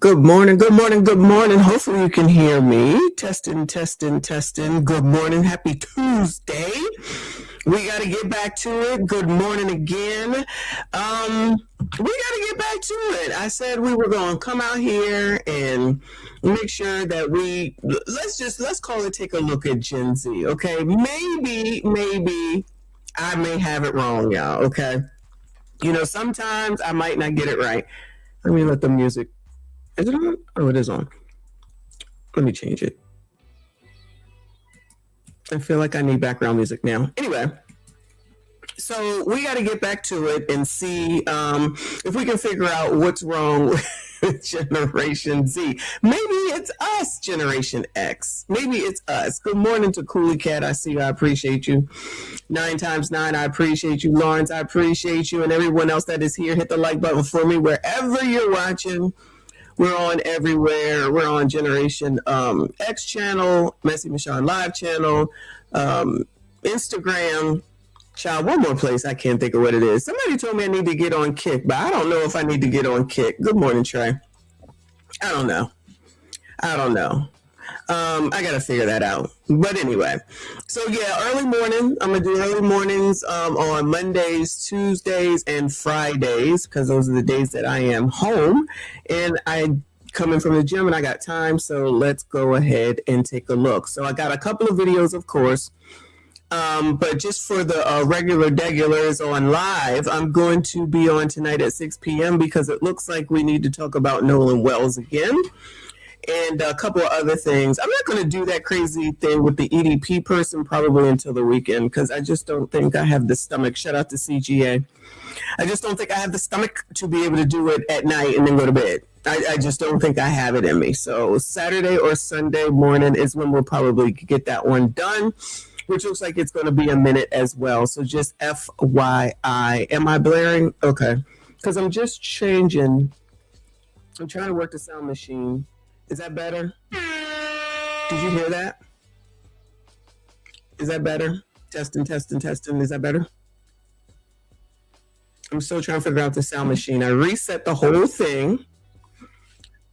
Good morning, good morning, good morning. Hopefully you can hear me. Testing, testing, testing. Good morning. Happy Tuesday. We got to get back to it. Good morning again. We got to get back to it. I said we were going to come out here and make sure that let's call it take a look at Gen Z. Okay. Maybe I may have it wrong, y'all. Okay. Sometimes I might not get it right. Let me let the music. Is it on? Oh, it is on. Let me change it. I feel like I need background music now. Anyway, so we got to get back to it and see if we can figure out what's wrong with Generation Z. Maybe it's us, Generation X. Maybe it's us. Good morning to Coolie Cat. I see you. I appreciate you. 9x9, I appreciate you. Lawrence, I appreciate you. And everyone else that is here, hit the like button for me wherever you're watching. We're on everywhere. We're on Generation X channel, Messy Michonne Live channel, Instagram. Child, one more place. I can't think of what it is. Somebody told me I need to get on Kick, but I don't know if I need to get on Kick. Good morning, Trey. I don't know. I got to figure that out. But anyway, so yeah, early morning. I'm going to do early mornings on Mondays, Tuesdays, and Fridays because those are the days that I am home. And I come in from the gym and I got time. So let's go ahead and take a look. So I got a couple of videos, of course. But just for the regulars on live, I'm going to be on tonight at 6 p.m. because it looks like we need to talk about Nolan Wells again. And a couple of other things. I'm not going to do that crazy thing with the EDP person probably until the weekend because I just don't think I have the stomach. Shout out to CGA. I just don't think I have the stomach to be able to do it at night and then go to bed. I just don't think I have it in me. So Saturday or Sunday morning is when we'll probably get that one done, which looks like it's going to be a minute as well. So just FYI. Am I blaring? Okay. Because I'm just changing. I'm trying to work the sound machine. Is that better? Did you hear that? Is that better? Testing. Is that better? I'm still trying to figure out the sound machine. I reset the whole thing.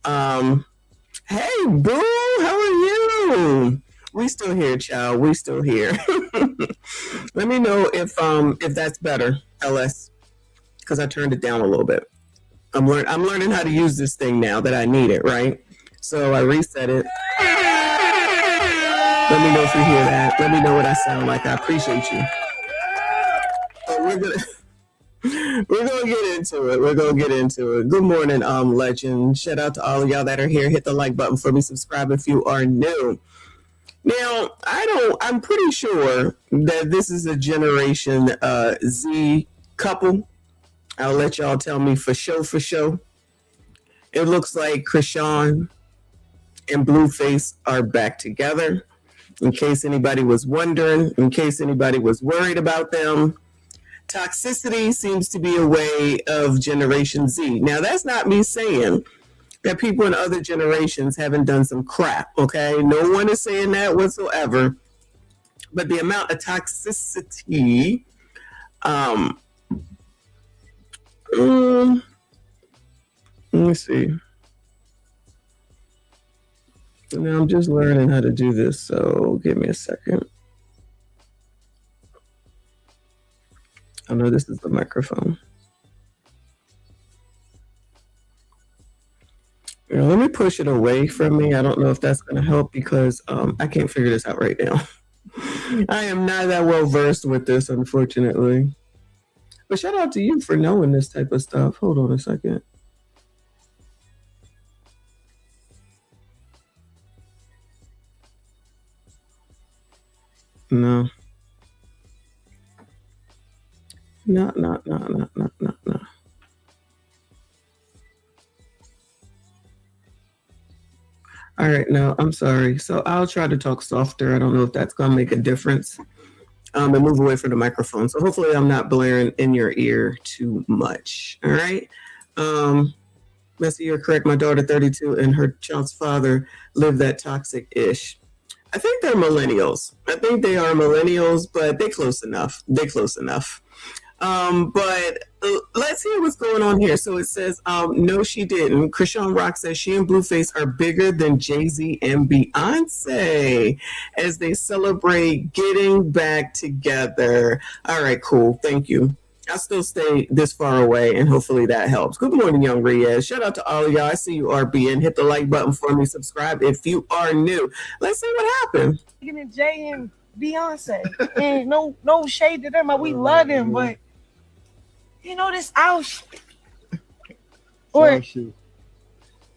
Hey, boo, how are you? We still here, child. We still here. Let me know if that's better, LS, because I turned it down a little bit. I'm learning how to use this thing now that I need it, right? So I reset it. Let me know if you hear that. Let me know what I sound like. I appreciate you. But we're gonna get into it. Good morning, legend. Shout out to all of y'all that are here. Hit the like button for me. Subscribe if you are new. Now, I'm pretty sure that this is a Generation Z couple. I'll let y'all tell me for sure. It looks like Krishan and Blueface are back together. In case anybody was wondering, in case anybody was worried about them, toxicity seems to be a way of Generation Z. Now, that's not me saying that people in other generations haven't done some crap, okay? No one is saying that whatsoever. But the amount of toxicity, let me see. Now I'm just learning how to do this, so give me a second. I know this is the microphone. Let me push it away from me. I don't know if that's going to help because I can't figure this out right now. I am not that well versed with this, unfortunately. But shout out to you for knowing this type of stuff. Hold on a second. No. No. All right, no, I'm sorry. So I'll try to talk softer. I don't know if that's going to make a difference. And move away from the microphone. So hopefully I'm not blaring in your ear too much. All right. Messy, you're correct. My daughter, 32, and her child's father live that toxic-ish. I think they're millennials. I think they are millennials, but they're close enough. But let's hear what's going on here. So it says, no, she didn't. Krishan Rock says she and Blueface are bigger than Jay-Z and Beyonce as they celebrate getting back together. All right, cool. Thank you. I'll still stay this far away, and hopefully that helps. Good morning, Young Reyes. Shout out to all of y'all. I see you are being. Hit the like button for me. Subscribe if you are new. Let's see what happened. Jay and Beyonce, and no shade to them. We love them, but you know this out. Or you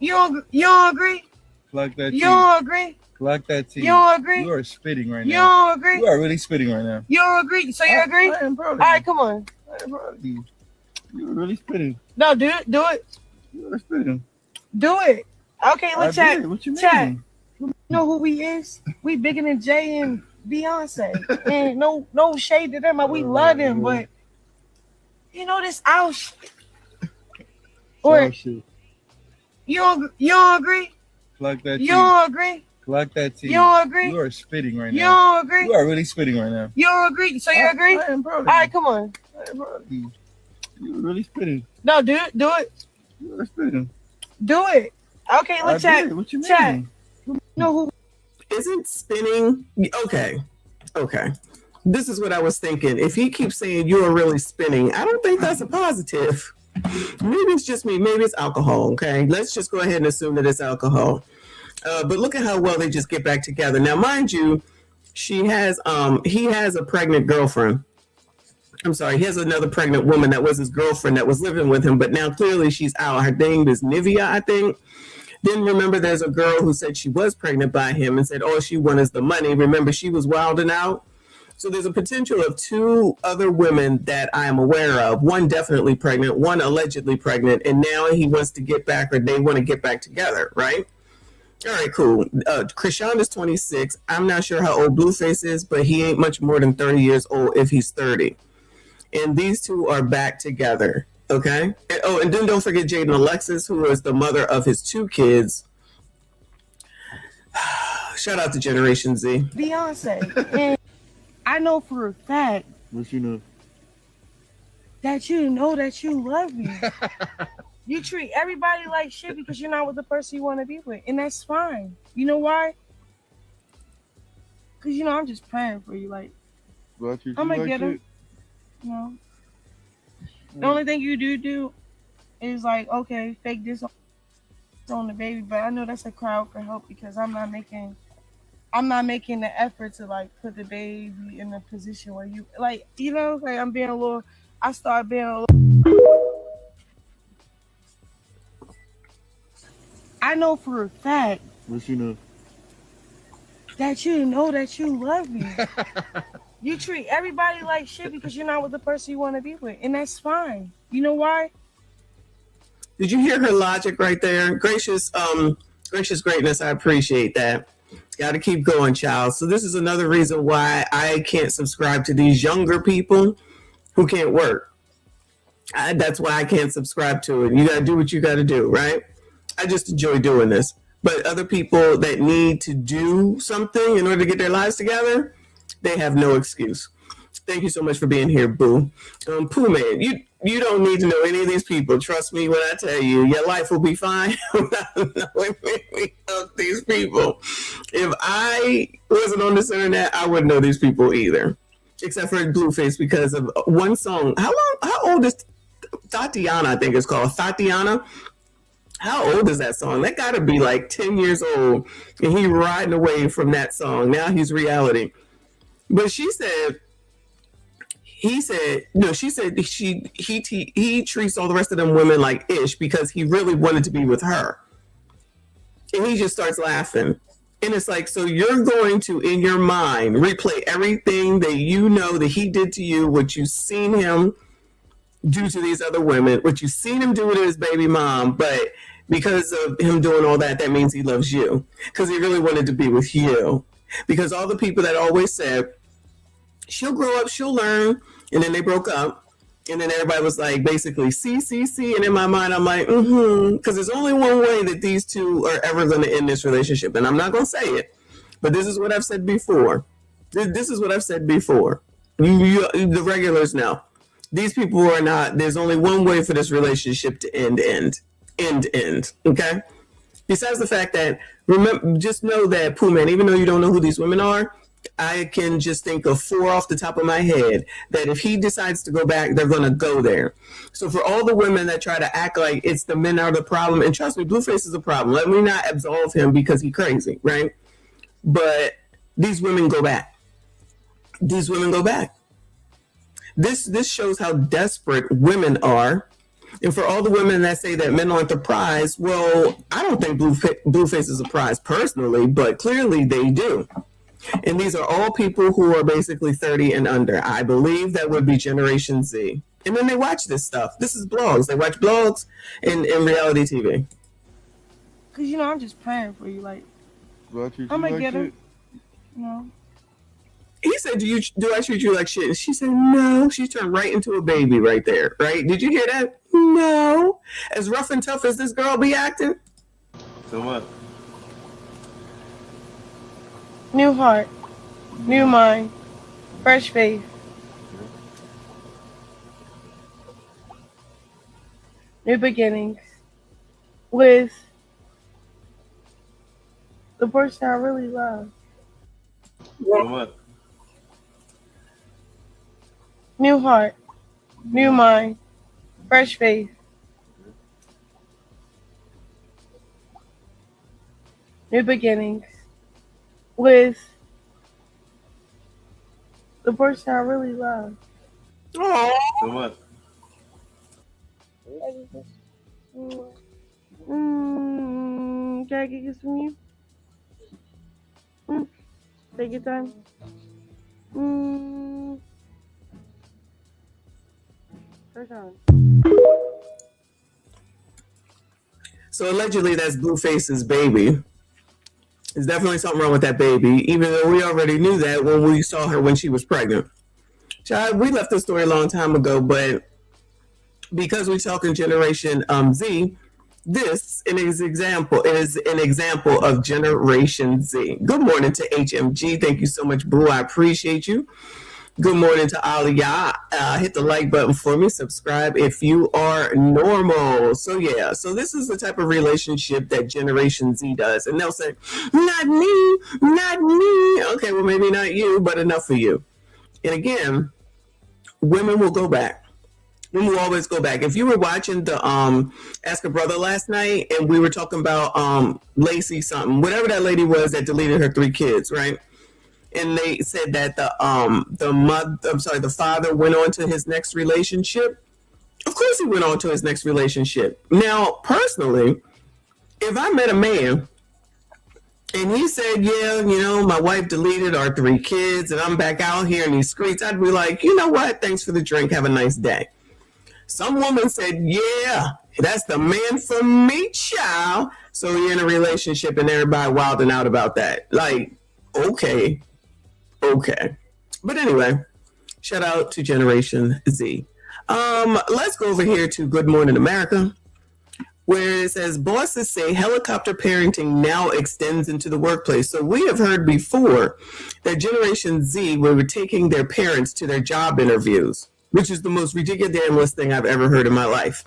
don't agree? Like that. You don't agree? Like that tea. You don't agree? You are spitting right now. You don't agree? You are really spitting right now. You don't agree? So you agree? I am proud of you. All right, come on. I am proud of you. You are really spitting. No, do it. Do it. You are spitting. Do it. Okay, let's chat. What you mean? Chat. You know who we is? We bigger than Jay and Beyonce. And no shade to them. We love them, but you know this out. Or you don't agree? Like that tea. You don't agree? Like that tea. You don't agree? You are spitting right you now. You don't agree? You are really spitting right now. You don't agree? So you agree? I am proud of you. All right, come on. I am proud of you. You are really spitting. No, do it. Do it. You are spitting. Do it. Okay, let's chat. What you mean? Chat. You know who isn't spinning? Okay. This is what I was thinking. If he keeps saying you are really spinning, I don't think that's a positive. Maybe it's just me. Maybe it's alcohol. Okay, let's just go ahead and assume that it's alcohol. But look at how well they just get back together. Now, mind you, he has a pregnant girlfriend. I'm sorry, he has another pregnant woman that was his girlfriend that was living with him, but now clearly she's out. Her name is Nivea, I think. Then remember, there's a girl who said she was pregnant by him and said all she wanted is the money. Remember, she was wilding out. So there's a potential of two other women that I am aware of. One definitely pregnant, one allegedly pregnant, and now he wants to get back, or they want to get back together, right? All right, cool. Krishan is 26. I'm not sure how old Blueface is, but he ain't much more than 30 years old if he's 30. And these two are back together, okay? And then don't forget Jaden Alexis, who is the mother of his two kids. Shout out to Generation Z. Beyonce. And I know for a fact. What you know? That you love me. You treat everybody like shit because you're not with the person you want to be with. And that's fine. You know why? Because, I'm just praying for you. Like, I'm going to get him. The only thing you do is like, okay, fake this on the baby. But I know that's a cry out for help because I'm not making the effort to like put the baby in a position where you like, like I start being a little. I know for a fact. What you know? That you love me. You treat everybody like shit because you're not with the person you want to be with. And that's fine. You know why? Did you hear her logic right there? Gracious greatness. I appreciate that. Got to keep going, child. So this is another reason why I can't subscribe to these younger people who can't work. That's why I can't subscribe to it. You got to do what you got to do, right? I just enjoy doing this. But other people that need to do something in order to get their lives together, they have no excuse. Thank you so much for being here, Boo. Pooh Man, you don't need to know any of these people. Trust me when I tell you, your life will be fine without knowing any of these people. If I wasn't on this internet, I wouldn't know these people either, except for Blueface because of one song. How old is Tatiana? I think it's called Tatiana. How old is that song? That got to be like 10 years old, and he riding away from that song. Now he's reality. But he treats all the rest of them women like ish because he really wanted to be with her. And he just starts laughing. And it's like, so you're going to, in your mind, replay everything that you know that he did to you, what you've seen him do to these other women, what you've seen him do to his baby mom, but because of him doing all that, that means he loves you. Because he really wanted to be with you. Because all the people that always said, she'll grow up, she'll learn, and then they broke up, and then everybody was like, basically, see, and in my mind, I'm like, because there's only one way that these two are ever going to end this relationship, and I'm not going to say it, but this is what I've said before. This is what I've said before. You, the regulars know. These people are not, there's only one way for this relationship to end. Okay? Besides the fact that, remember, just know that, Pooh Man, even though you don't know who these women are, I can just think of 4 off the top of my head that if he decides to go back, they're going to go there. So for all the women that try to act like it's the men are the problem, and trust me, Blueface is a problem. Let me not absolve him because he's crazy, right? But these women go back. These women go back. This shows how desperate women are. And for all the women that say that men aren't the prize, well, I don't think Blueface is a prize personally, but clearly they do. And these are all people who are basically 30 and under. I believe that would be Generation Z. And then they watch this stuff. This is blogs. They watch blogs and reality TV. Cause I'm just praying for you. Like, Do I treat I'm you gonna like get her. shit? He said, do I treat you like shit? And she said, no. She turned right into a baby right there, right? Did you hear that? No. As rough and tough as this girl be acting. So what? New heart, new mind, fresh faith. New beginnings with the person I really love. So what? New heart, new mind, fresh faith. New beginnings with the person I really love. Aww. So what? Can I get this from you? Take your time. First time. So allegedly that's Blueface's baby. There's definitely something wrong with that baby, even though we already knew that when we saw her when she was pregnant. Child, we left the story a long time ago, but because we're talking Generation Z, this is an example of Generation Z. Good morning to HMG. Thank you so much, Boo. I appreciate you. Good morning to Aliyah. Hit the like button for me. Subscribe if you are normal. So yeah, so this is the type of relationship that Generation Z does. And they'll say, not me, not me. Okay, well, maybe not you, but enough for you. And again, women will go back. Women will always go back. If you were watching the Ask a Brother last night and we were talking about Lacey something, whatever that lady was that deleted her 3 kids, right? And they said that the father went on to his next relationship. Of course he went on to his next relationship. Now, personally, if I met a man and he said, yeah, my wife deleted our 3 kids and I'm back out here in these streets, I'd be like, you know what? Thanks for the drink. Have a nice day. Some woman said, yeah, that's the man for me, child. So you're in a relationship and everybody wilding out about that. Like, okay. But anyway, shout out to Generation Z. Let's go over here to Good Morning America, where it says bosses say helicopter parenting now extends into the workplace. So we have heard before that Generation Z were taking their parents to their job interviews, which is the most ridiculous thing I've ever heard in my life.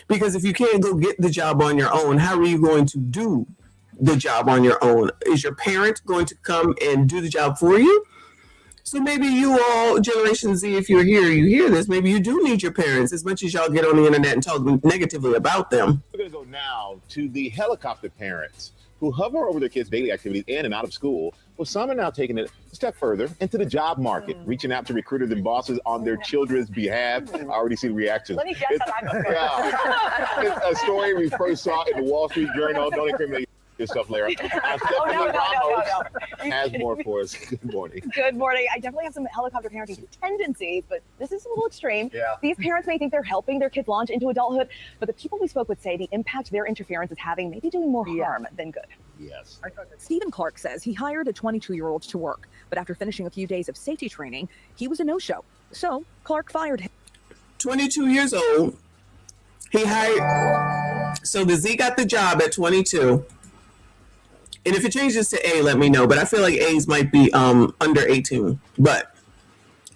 Because if you can't go get the job on your own, how are you going to do the job on your own? Is your parent going to come and do the job for you? So maybe you all, Generation Z, if you're here, you hear this, maybe you do need your parents as much as y'all get on the internet and talk negatively about them. We're going to go now to the helicopter parents who hover over their kids' daily activities in and out of school. Well, some are now taking it a step further into the job market, reaching out to recruiters and bosses on their children's behalf. I already see reactions. Let me guess how that goes. It's a story we first saw in the Wall Street Journal. Don't incriminate yourself, Lara. No. Has more for us. Good morning. Good morning. I definitely have some helicopter parenting tendencies, but this is a little extreme. Yeah. These parents may think they're helping their kids launch into adulthood, but the people we spoke with say the impact their interference is having may be doing more harm than good. Yes. Stephen Clark says he hired a 22-year-old to work, but after finishing a few days of safety training, he was a no-show. So Clark fired him. 22 years old. He hired. So the Z got the job at 22. And if it changes to A, let me know. But I feel like A's might be under 18. But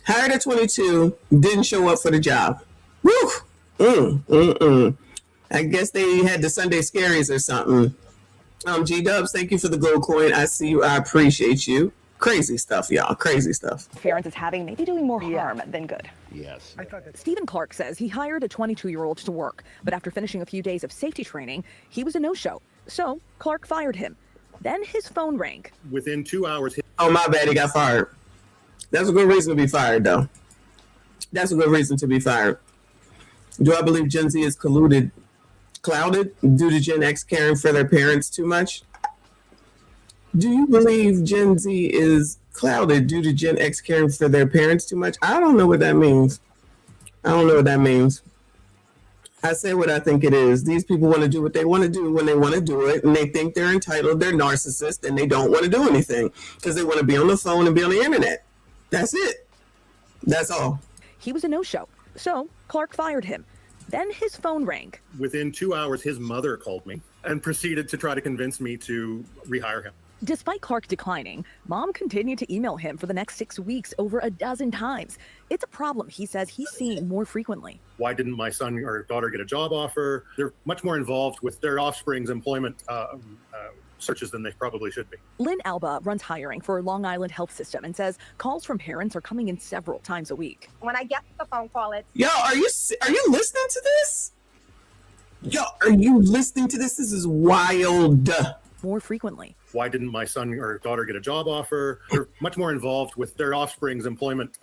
Hired at 22, didn't show up for the job. Woo! I guess they had the Sunday scaries or something. G-Dubs, thank you for the gold coin. I see you. I appreciate you. Crazy stuff, y'all. Crazy stuff. Interference is having, maybe doing more harm than good. Yes. Stephen Clark says he hired a 22-year-old to work, but after finishing a few days of safety training, he was a no-show. So Clark fired him. Then his phone rang. Within 2 hours. Oh, my bad. He got fired. That's a good reason to be fired, though. That's a good reason to be fired. Do I believe Gen Z is clouded due to Gen X caring for their parents too much? Do you believe Gen Z is clouded due to Gen X caring for their parents too much? I don't know what that means. I say what I think it is. These people want to do what they want to do when they want to do it, and they think they're entitled. They're narcissists, and they don't want to do anything because they want to be on the phone and be on the internet. That's it. That's all. He was a no-show. So Clark fired him. Then his phone rang. Within 2 hours, his mother called me and proceeded to try to convince me to rehire him. Despite Clark declining, Mom continued to email him for the next 6 weeks over a dozen times. It's a problem he says he's seeing more frequently. Why didn't my son or daughter get a job offer? They're much more involved with their offspring's employment searches than they probably should be. Lynn Alba runs hiring for Long Island Health System and says calls from parents are coming in several times a week. When I get the phone call, it's... Yo, are you listening to this? Yo, are you listening to this? This is wild. More frequently. Why didn't my son or daughter get a job offer? They're much more involved with their offspring's employment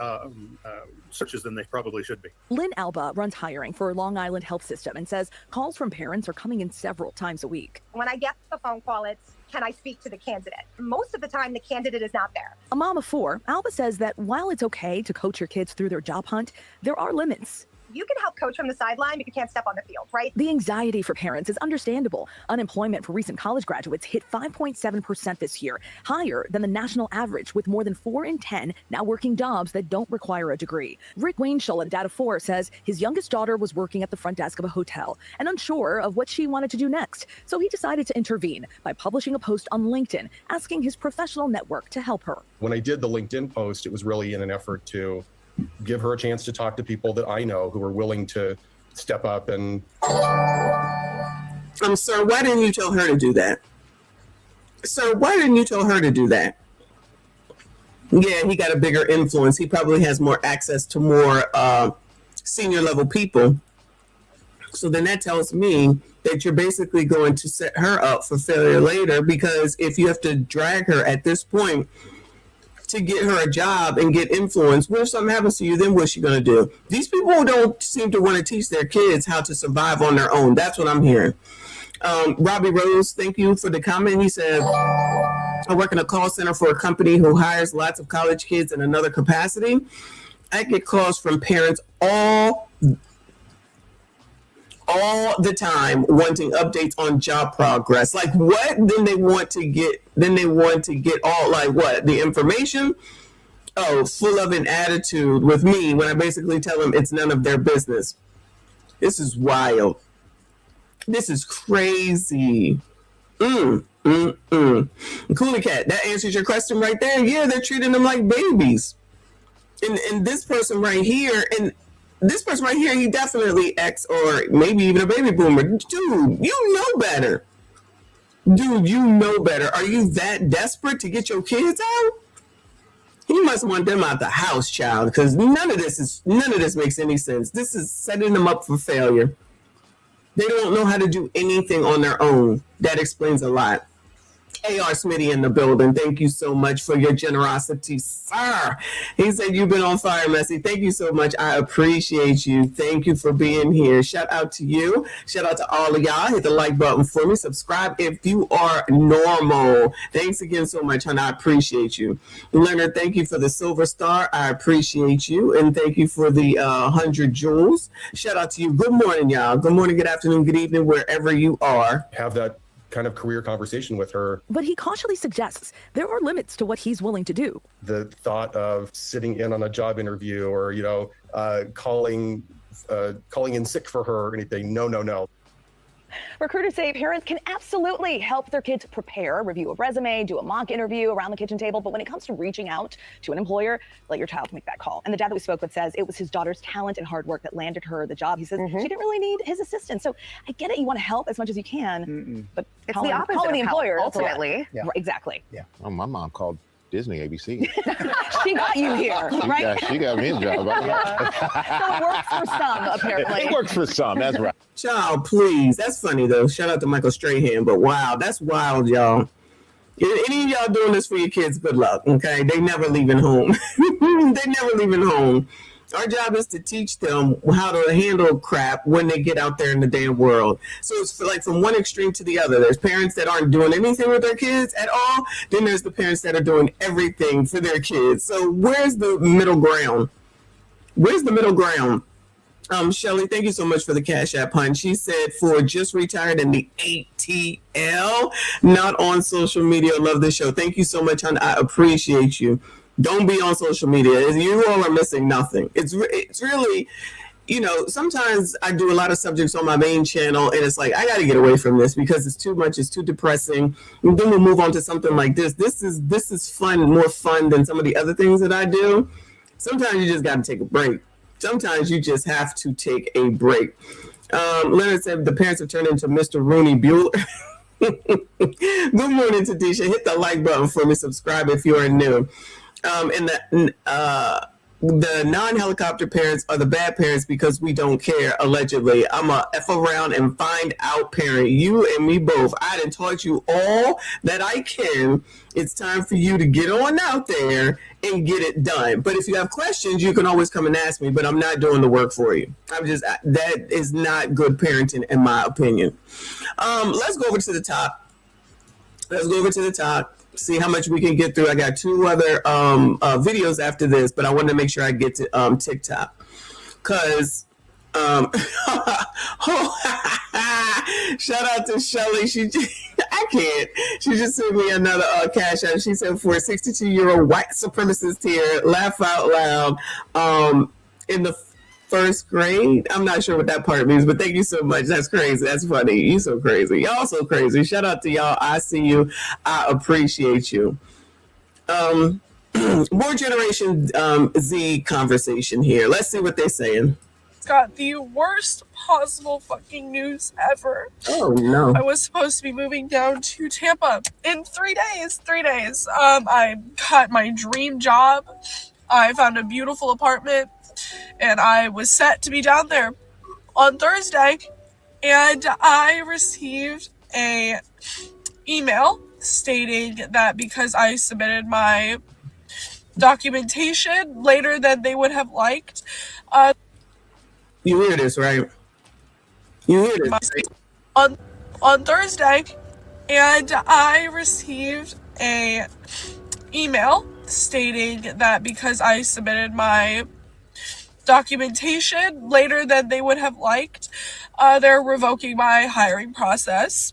searches than they probably should be. Lynn Alba runs hiring for Long Island Health System and says calls from parents are coming in several times a week. When I get the phone call, it's, can I speak to the candidate? Most of the time, the candidate is not there. A mom of four, Alba says that while it's okay to coach your kids through their job hunt, there are limits. You can help coach from the sideline, but you can't step on the field, right? The anxiety for parents is understandable. Unemployment for recent college graduates hit 5.7% this year, higher than the national average, with more than 4 in 10 now working jobs that don't require a degree. Rick Wainshall at Data 4 says his youngest daughter was working at the front desk of a hotel and unsure of what she wanted to do next. So he decided to intervene by publishing a post on LinkedIn, asking his professional network to help her. When I did the LinkedIn post, it was really in an effort to give her a chance to talk to people that I know who are willing to step up and... Sir, why didn't you tell her to do that? Sir, why didn't you tell her to do that? Yeah, he got a bigger influence. He probably has more access to more senior level people. So then that tells me that you're basically going to set her up for failure later, because if you have to drag her at this point to get her a job and get influence, what if something happens to you, then what's she going to do? These people don't seem to want to teach their kids how to survive on their own. That's what I'm hearing. Robbie Rose, thank you for the comment. He said, I work in a call center for a company who hires lots of college kids in another capacity. I get calls from parents all the time wanting updates on job progress. Like what? Then they want to get all like what? The information? Oh, full of an attitude with me when I basically tell them it's none of their business. This is wild. This is crazy. Coolie Cat, that answers your question right there. Yeah, they're treating them like babies. And this person right here, he definitely X or maybe even a baby boomer. Dude, you know better. Are you that desperate to get your kids out? You must want them out the house, child, because none of this makes any sense. This is setting them up for failure. They don't know how to do anything on their own. That explains a lot. AR Smitty in the building. Thank you so much for your generosity, sir. He said you've been on fire, Messy. Thank you so much. I appreciate you. Thank you for being here. Shout out to you. Shout out to all of y'all. Hit the like button for me. Subscribe if you are normal. Thanks again so much, honey. I appreciate you. Leonard, thank you for the silver star. I appreciate you. And thank you for the 100 jewels. Shout out to you. Good morning, y'all. Good morning, good afternoon, good evening, wherever you are. Have that kind of career conversation with her. But he cautiously suggests there are limits to what he's willing to do. The thought of sitting in on a job interview or, calling in sick for her or anything. No. Recruiters say parents can absolutely help their kids prepare, review a resume, do a mock interview around the kitchen table. But when it comes to reaching out to an employer, let your child make that call. And the dad that we spoke with says it was his daughter's talent and hard work that landed her the job. He says she didn't really need his assistance. So I get it. You want to help as much as you can, but it's the opposite calling the of employer help, ultimately. Yeah. Exactly. Yeah. Oh, my mom called Disney ABC. She got you here, right? She got me a job. So it works for some, apparently. It works for some. That's right. Child, please. That's funny, though. Shout out to Michael Strahan. But wow, that's wild, y'all. If any of y'all doing this for your kids, good luck, okay? They never leaving home. They never leaving home. Our job is to teach them how to handle crap when they get out there in the damn world. So it's like from one extreme to the other. There's parents that aren't doing anything with their kids at all. Then there's the parents that are doing everything for their kids. So where's the middle ground? Where's the middle ground? Shelly, thank you so much for the Cash App hunt. She said for just retired in the ATL, not on social media. Love the show. Thank you so much, hon. I appreciate you. Don't be on social media. You all are missing nothing. It's really, sometimes I do a lot of subjects on my main channel, and it's like, I got to get away from this because it's too much. It's too depressing. And then we'll move on to something like this. This is fun, more fun than some of the other things that I do. Sometimes you just got to take a break. Sometimes you just have to take a break. Leonard said the parents have turned into Mr. Rooney Bueller. Good morning, Tadisha. Hit the like button for me. Subscribe if you are new. And the non-helicopter parents are the bad parents because we don't care, allegedly. I'm a F around and find out parent. You and me both. I done taught you all that I can. It's time for you to get on out there and get it done. But if you have questions, you can always come and ask me, but I'm not doing the work for you. That is not good parenting in my opinion. Let's go over to the top. See how much we can get through. I got two other videos after this, but I wanted to make sure I get to TikTok. Because, shout out to Shelly. I can't. She just sent me another Cash App. She said for a 62-year-old white supremacist here, laugh out loud in the first grade. I'm not sure what that part means, but thank you so much. That's crazy. That's funny. You so crazy. Y'all so crazy. Shout out to y'all. I see you. I appreciate you. More Generation Z conversation here. Let's see what they're saying. Got the worst possible fucking news ever. Oh no. I was supposed to be moving down to Tampa in 3 days. I got my dream job. I found a beautiful apartment. And I was set to be down there on Thursday, and I received a email stating that because I submitted my documentation later than they would have liked. You hear this, right? You hear this on Thursday, and I received a email stating that because I submitted my documentation later than they would have liked, they're revoking my hiring process.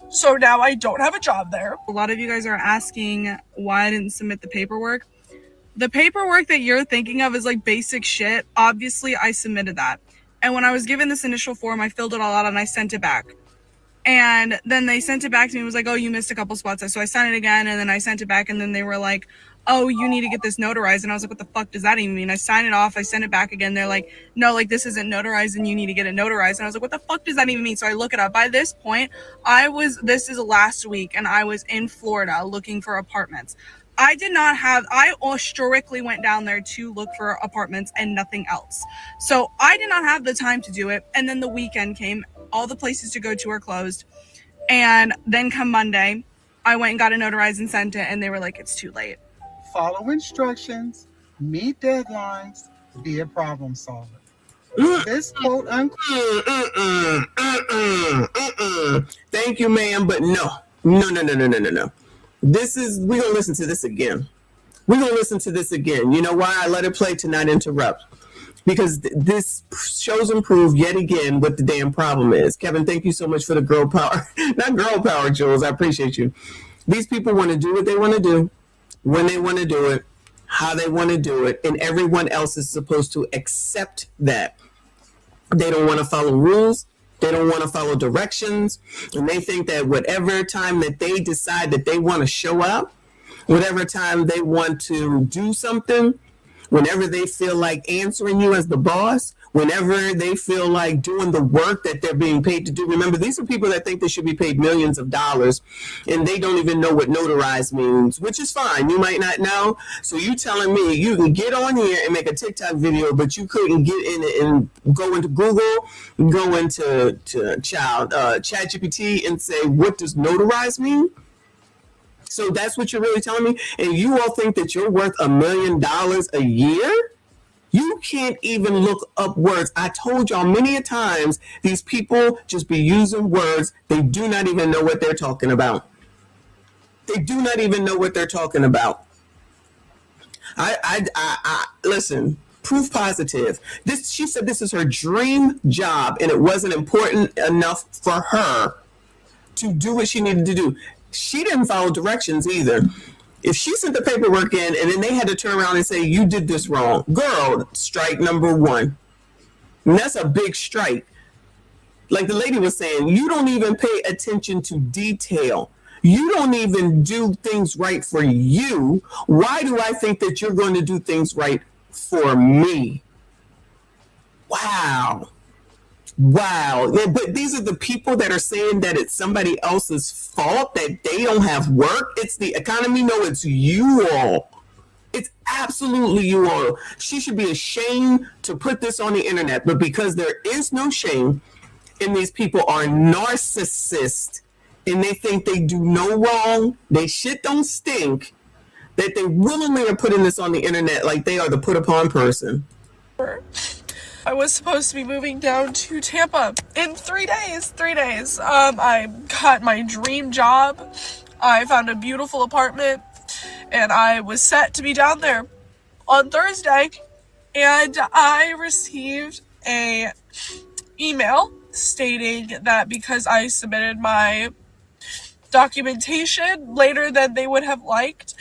So now I don't have a job there. A lot of you guys are asking why I didn't submit the paperwork. The paperwork that you're thinking of is like basic shit. Obviously, I submitted that. And when I was given this initial form, I filled it all out and I sent it back. And then they sent it back to me. It was like, oh, you missed a couple spots. So I sent it again, and then I sent it back, and then they were like, oh, you need to get this notarized. And I was like, what the fuck does that even mean? I signed it off. I sent it back again. They're like, no, like this isn't notarized and you need to get it notarized. And I was like, what the fuck does that even mean? So I look it up. By this point, this is last week, and I was in Florida looking for apartments. I strictly went down there to look for apartments and nothing else. So I did not have the time to do it. And then the weekend came. All the places to go to are closed. And then come Monday, I went and got it notarized and sent it. And they were like, it's too late. Follow instructions, meet deadlines, be a problem solver. This quote unquote. Thank you, ma'am, but no. We're gonna listen to this again. You know why I let it play to not interrupt? Because this shows and proves yet again what the damn problem is. Kevin, thank you so much for the girl power. Not girl power, Jules. I appreciate you. These people want to do what they want to do, when they want to do it, how they want to do it, and everyone else is supposed to accept that. They don't want to follow rules. They don't want to follow directions, and they think that whatever time that they decide that they want to show up, whatever time they want to do something, whenever they feel like answering you as the boss, whenever they feel like doing the work that they're being paid to do. Remember, these are people that think they should be paid millions of dollars, and they don't even know what notarized means, which is fine. You might not know. So you telling me you can get on here and make a TikTok video, but you couldn't get in it and go into Google, go into ChatGPT and say, what does notarized mean? So that's what you're really telling me? And you all think that you're worth $1 million a year? You can't even look up words. I told y'all many a times, these people just be using words. They do not even know what they're talking about. They do not even know what they're talking about. I listen, proof positive. She said this is her dream job, and it wasn't important enough for her to do what she needed to do. She didn't follow directions either. If she sent the paperwork in and then they had to turn around and say, you did this wrong, girl, strike number one. And that's a big strike. Like the lady was saying, you don't even pay attention to detail. You don't even do things right for you. Why do I think that you're going to do things right for me? Wow. Wow. Yeah, but these are the people that are saying that it's somebody else's fault that they don't have work. It's the economy. No, it's you all. It's absolutely you all. She should be ashamed to put this on the internet, but because there is no shame and these people are narcissists and they think they do no wrong, they shit don't stink, that they willingly are putting this on the internet like they are the put upon person. I was supposed to be moving down to Tampa in 3 days. 3 days. I got my dream job. I found a beautiful apartment, and I was set to be down there on Thursday. And I received a email stating that because I submitted my documentation later than they would have liked,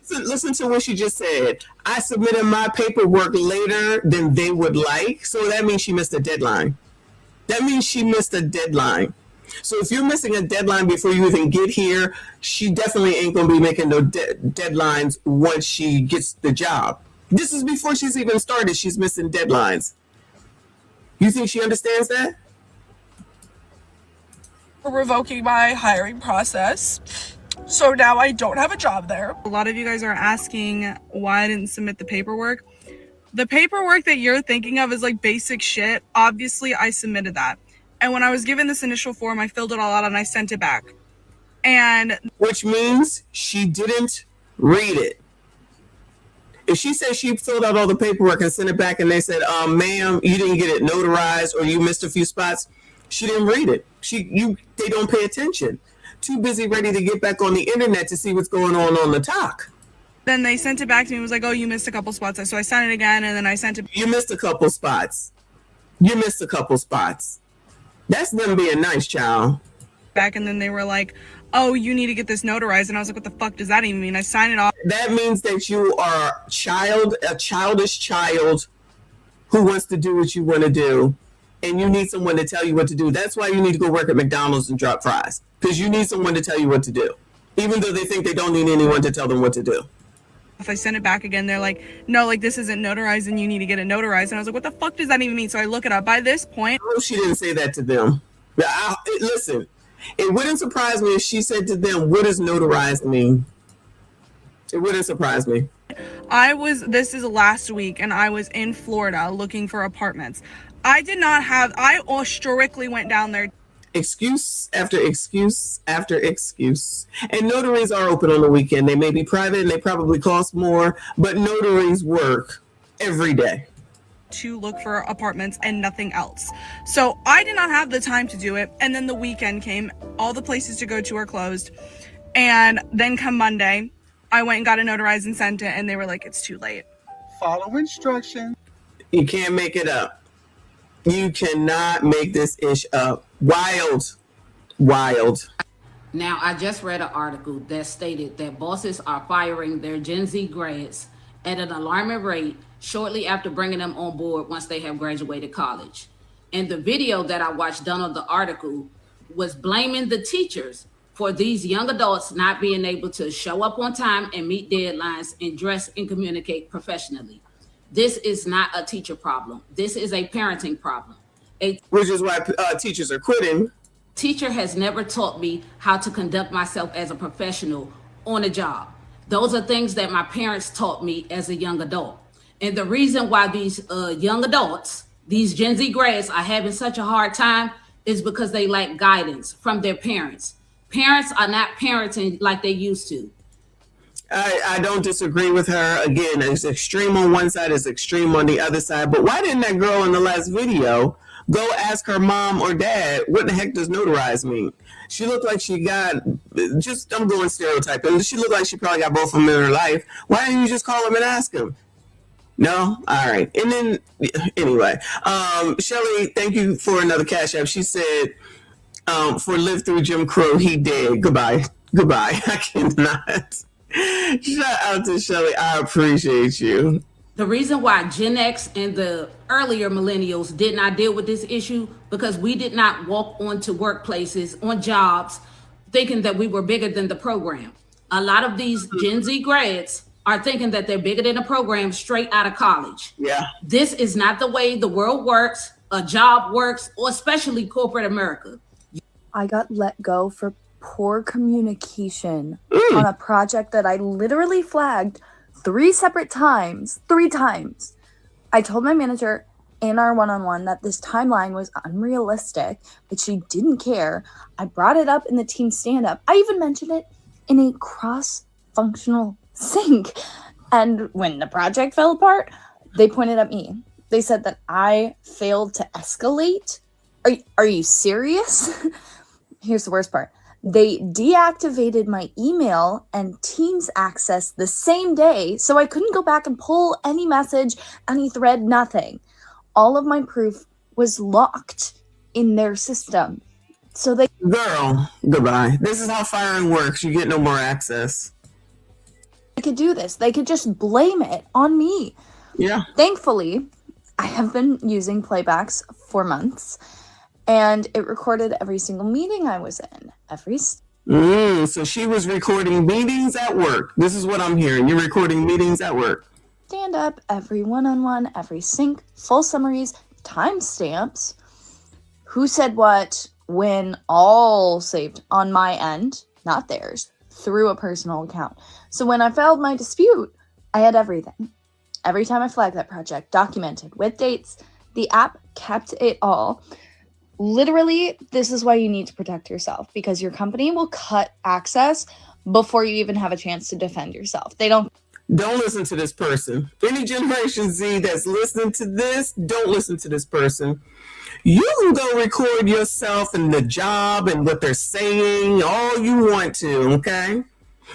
Listen to what she just said. I submitted my paperwork later than they would like. So that means she missed a deadline. That means she missed a deadline. So if you're missing a deadline before you even get here, she definitely ain't going to be making no deadlines once she gets the job. This is before she's even started. She's missing deadlines. You think she understands that? Revoking my hiring process. So now I don't have a job there. A lot of you guys are asking why I didn't submit the paperwork. The paperwork that you're thinking of is like basic shit. Obviously, I submitted that. And when I was given this initial form, I filled it all out and I sent it back. And which means she didn't read it. If she said she filled out all the paperwork and sent it back and they said, ma'am, you didn't get it notarized or you missed a few spots, she didn't read it. They don't pay attention. Too busy ready to get back on the internet to see what's going on the talk. Then they sent it back to me and was like, oh, you missed a couple spots. So I sent it again and then I sent it. You missed a couple spots. You missed a couple spots. That's them being nice, child. Back and then they were like, oh, you need to get this notarized. And I was like, what the fuck does that even mean? I signed it off. That means that you are a childish child who wants to do what you want to do. And you need someone to tell you what to do. That's why you need to go work at McDonald's and drop fries. Because you need someone to tell you what to do. Even though they think they don't need anyone to tell them what to do. If I send it back again, they're like, no, like this isn't notarized and you need to get it notarized. And I was like, what the fuck does that even mean? So I look it up. By this point. No, she didn't say that to them. Listen, it wouldn't surprise me if she said to them, what does notarized mean? It wouldn't surprise me. This is last week and I was in Florida looking for apartments. I strictly went down there. Excuse after excuse after excuse. And notaries are open on the weekend. They may be private and they probably cost more, but notaries work every day. To look for apartments and nothing else. So I did not have the time to do it. And then the weekend came. All the places to go to are closed. And then come Monday, I went and got it notarized and sent it. And they were like, it's too late. Follow instructions. You can't make it up. You cannot make this ish up. Wild. Now, I just read an article that stated that bosses are firing their Gen Z grads at an alarming rate shortly after bringing them on board once they have graduated college. And the video that I watched done on the article was blaming the teachers for these young adults not being able to show up on time and meet deadlines and dress and communicate professionally. This is not a teacher problem. This is a parenting problem. Which is why teachers are quitting. Teacher has never taught me how to conduct myself as a professional on a job. Those are things that my parents taught me as a young adult. And the reason why these young adults, these Gen Z grads, are having such a hard time is because they lack guidance from their parents. Parents are not parenting like they used to. I don't disagree with her. Again, it's extreme on one side, it's extreme on the other side. But why didn't that girl in the last video go ask her mom or dad, what the heck does notarized mean? She looked like she got, I'm going stereotyping. She looked like she probably got both of them in her life. Why didn't you just call them and ask them? No? All right. And then, anyway, Shelly, thank you for another cash app. She said, for Live Through Jim Crow, he did. Goodbye. I cannot. Shout out to Shelly. I appreciate you. The reason why Gen X and the earlier millennials did not deal with this issue because we did not walk onto workplaces, on jobs, thinking that we were bigger than the program. A lot of these Gen Z grads are thinking that they're bigger than the program straight out of college. Yeah. This is not the way the world works, a job works, or especially corporate America. I got let go for poor communication on a project that I literally flagged 3 times. I told my manager in our one-on-one that this timeline was unrealistic, but she didn't care. I brought it up in the team stand-up. I even mentioned it in a cross-functional sync. And when the project fell apart, they pointed at me. They said that I failed to escalate. Are you serious? Here's the worst part. They deactivated my email and Teams access the same day, so I couldn't go back and pull any message, any thread, nothing. All of my proof was locked in their system. So they... Girl, goodbye. This is how firing works. You get no more access. They could do this. They could just blame it on me. Yeah. Thankfully, I have been using playbacks for months. And it recorded every single meeting I was in. So she was recording meetings at work. This is what I'm hearing. You're recording meetings at work. Stand up, every one-on-one, every sync, full summaries, timestamps. Who said what, when, all saved on my end, not theirs, through a personal account. So when I filed my dispute, I had everything. Every time I flagged that project, documented with dates, the app kept it all. Literally, this is why you need to protect yourself, because your company will cut access before you even have a chance to defend yourself. Don't listen to this person. Any Generation Z that's listening to this, don't listen to this person. You can go record yourself and the job and what they're saying all you want to, okay?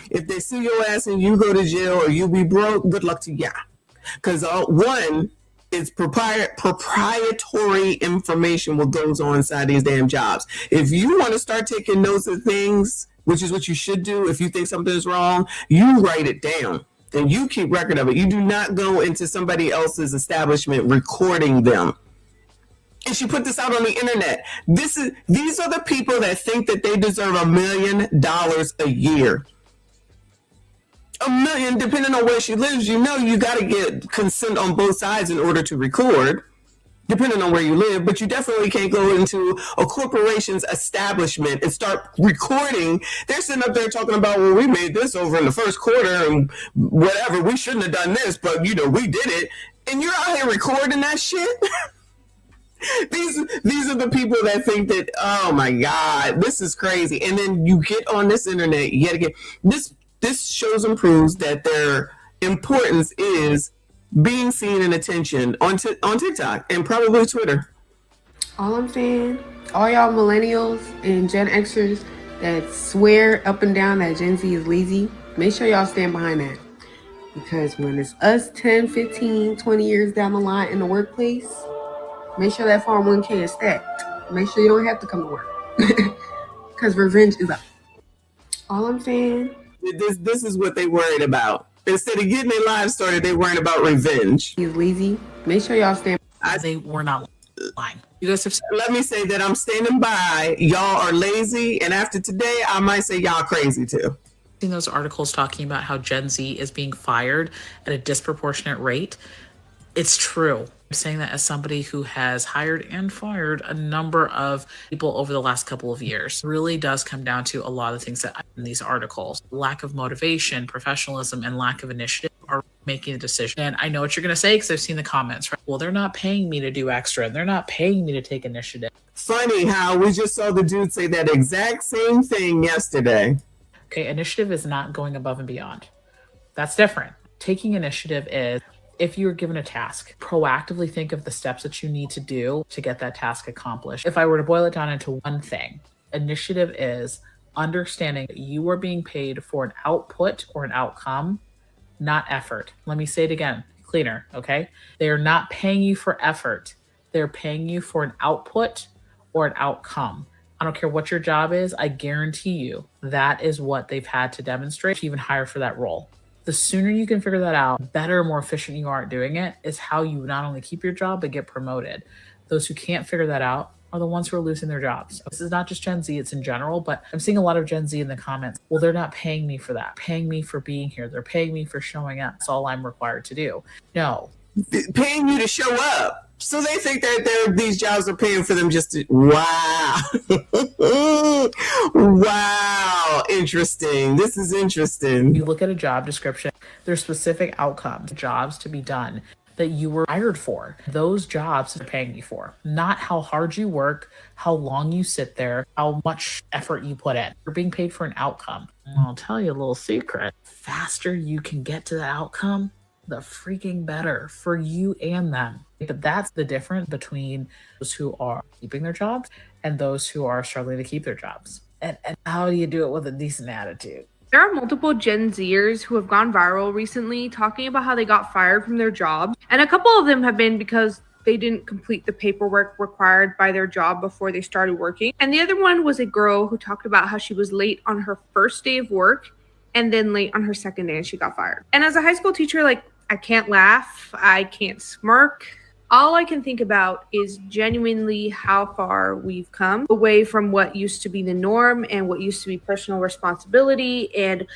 If they sue your ass and you go to jail or you be broke, good luck to ya. Because one, it's proprietary information what goes on inside these damn jobs. If you want to start taking notes of things, which is what you should do if you think something is wrong, you write it down and you keep record of it. You do not go into somebody else's establishment recording them. And she put this out on the internet. These are the people that think that they deserve $1 million a year. $1 million, depending on where she lives, you got to get consent on both sides in order to record, depending on where you live. But you definitely can't go into a corporation's establishment and start recording. They're sitting up there talking about, well, we made this over in the first quarter and whatever. We shouldn't have done this, but we did it. And you're out here recording that shit. These are the people that think that, oh my God, this is crazy. And then you get on this internet yet again. This shows and proves that their importance is being seen and attention on TikTok and probably Twitter. All I'm saying, all y'all millennials and Gen Xers that swear up and down that Gen Z is lazy, make sure y'all stand behind that. Because when it's us 10, 15, 20 years down the line in the workplace, make sure that 401k is stacked. Make sure you don't have to come to work. Because revenge is up. All I'm saying... This is what they worried about. Instead of getting their lives started, they worried about revenge. He's lazy. Make sure y'all stand. They were not lying. You guys have. Let me say that I'm standing by. Y'all are lazy, and after today, I might say y'all crazy too. Seen those articles talking about how Gen Z is being fired at a disproportionate rate. It's true. I'm saying that as somebody who has hired and fired a number of people over the last couple of years. It really does come down to a lot of things that in these articles. Lack of motivation, professionalism, and lack of initiative are making the decision. And I know what you're going to say because I've seen the comments, right? Well, they're not paying me to do extra, and they're not paying me to take initiative. Funny how we just saw the dude say that exact same thing yesterday. Okay, initiative is not going above and beyond. That's different. Taking initiative is, if you're given a task, proactively think of the steps that you need to do to get that task accomplished. If I were to boil it down into one thing, initiative is understanding that you are being paid for an output or an outcome, not effort. Let me say it again, cleaner, okay? They are not paying you for effort. They're paying you for an output or an outcome. I don't care what your job is, I guarantee you that is what they've had to demonstrate to even hire for that role. The sooner you can figure that out, better, more efficient you are at doing it, is how you not only keep your job, but get promoted. Those who can't figure that out are the ones who are losing their jobs. This is not just Gen Z, it's in general, but I'm seeing a lot of Gen Z in the comments. Well, they're not paying me for that. Paying me for being here. They're paying me for showing up. That's all I'm required to do. No. Paying you to show up. So they think that these jobs are paying for them just to, wow. Wow. Interesting. This is interesting. You look at a job description, there's specific outcomes, jobs to be done that you were hired for. Those jobs are paying you for, not how hard you work, how long you sit there, how much effort you put in. You're being paid for an outcome. And I'll tell you a little secret. Faster you can get to the outcome, the freaking better for you and them. But that's the difference between those who are keeping their jobs and those who are struggling to keep their jobs. And how do you do it with a decent attitude? There are multiple Gen Zers who have gone viral recently talking about how they got fired from their jobs. And a couple of them have been because they didn't complete the paperwork required by their job before they started working. And the other one was a girl who talked about how she was late on her first day of work and then late on her second day and she got fired. And as a high school teacher, like, I can't laugh, I can't smirk. All I can think about is genuinely how far we've come away from what used to be the norm and what used to be personal responsibility. And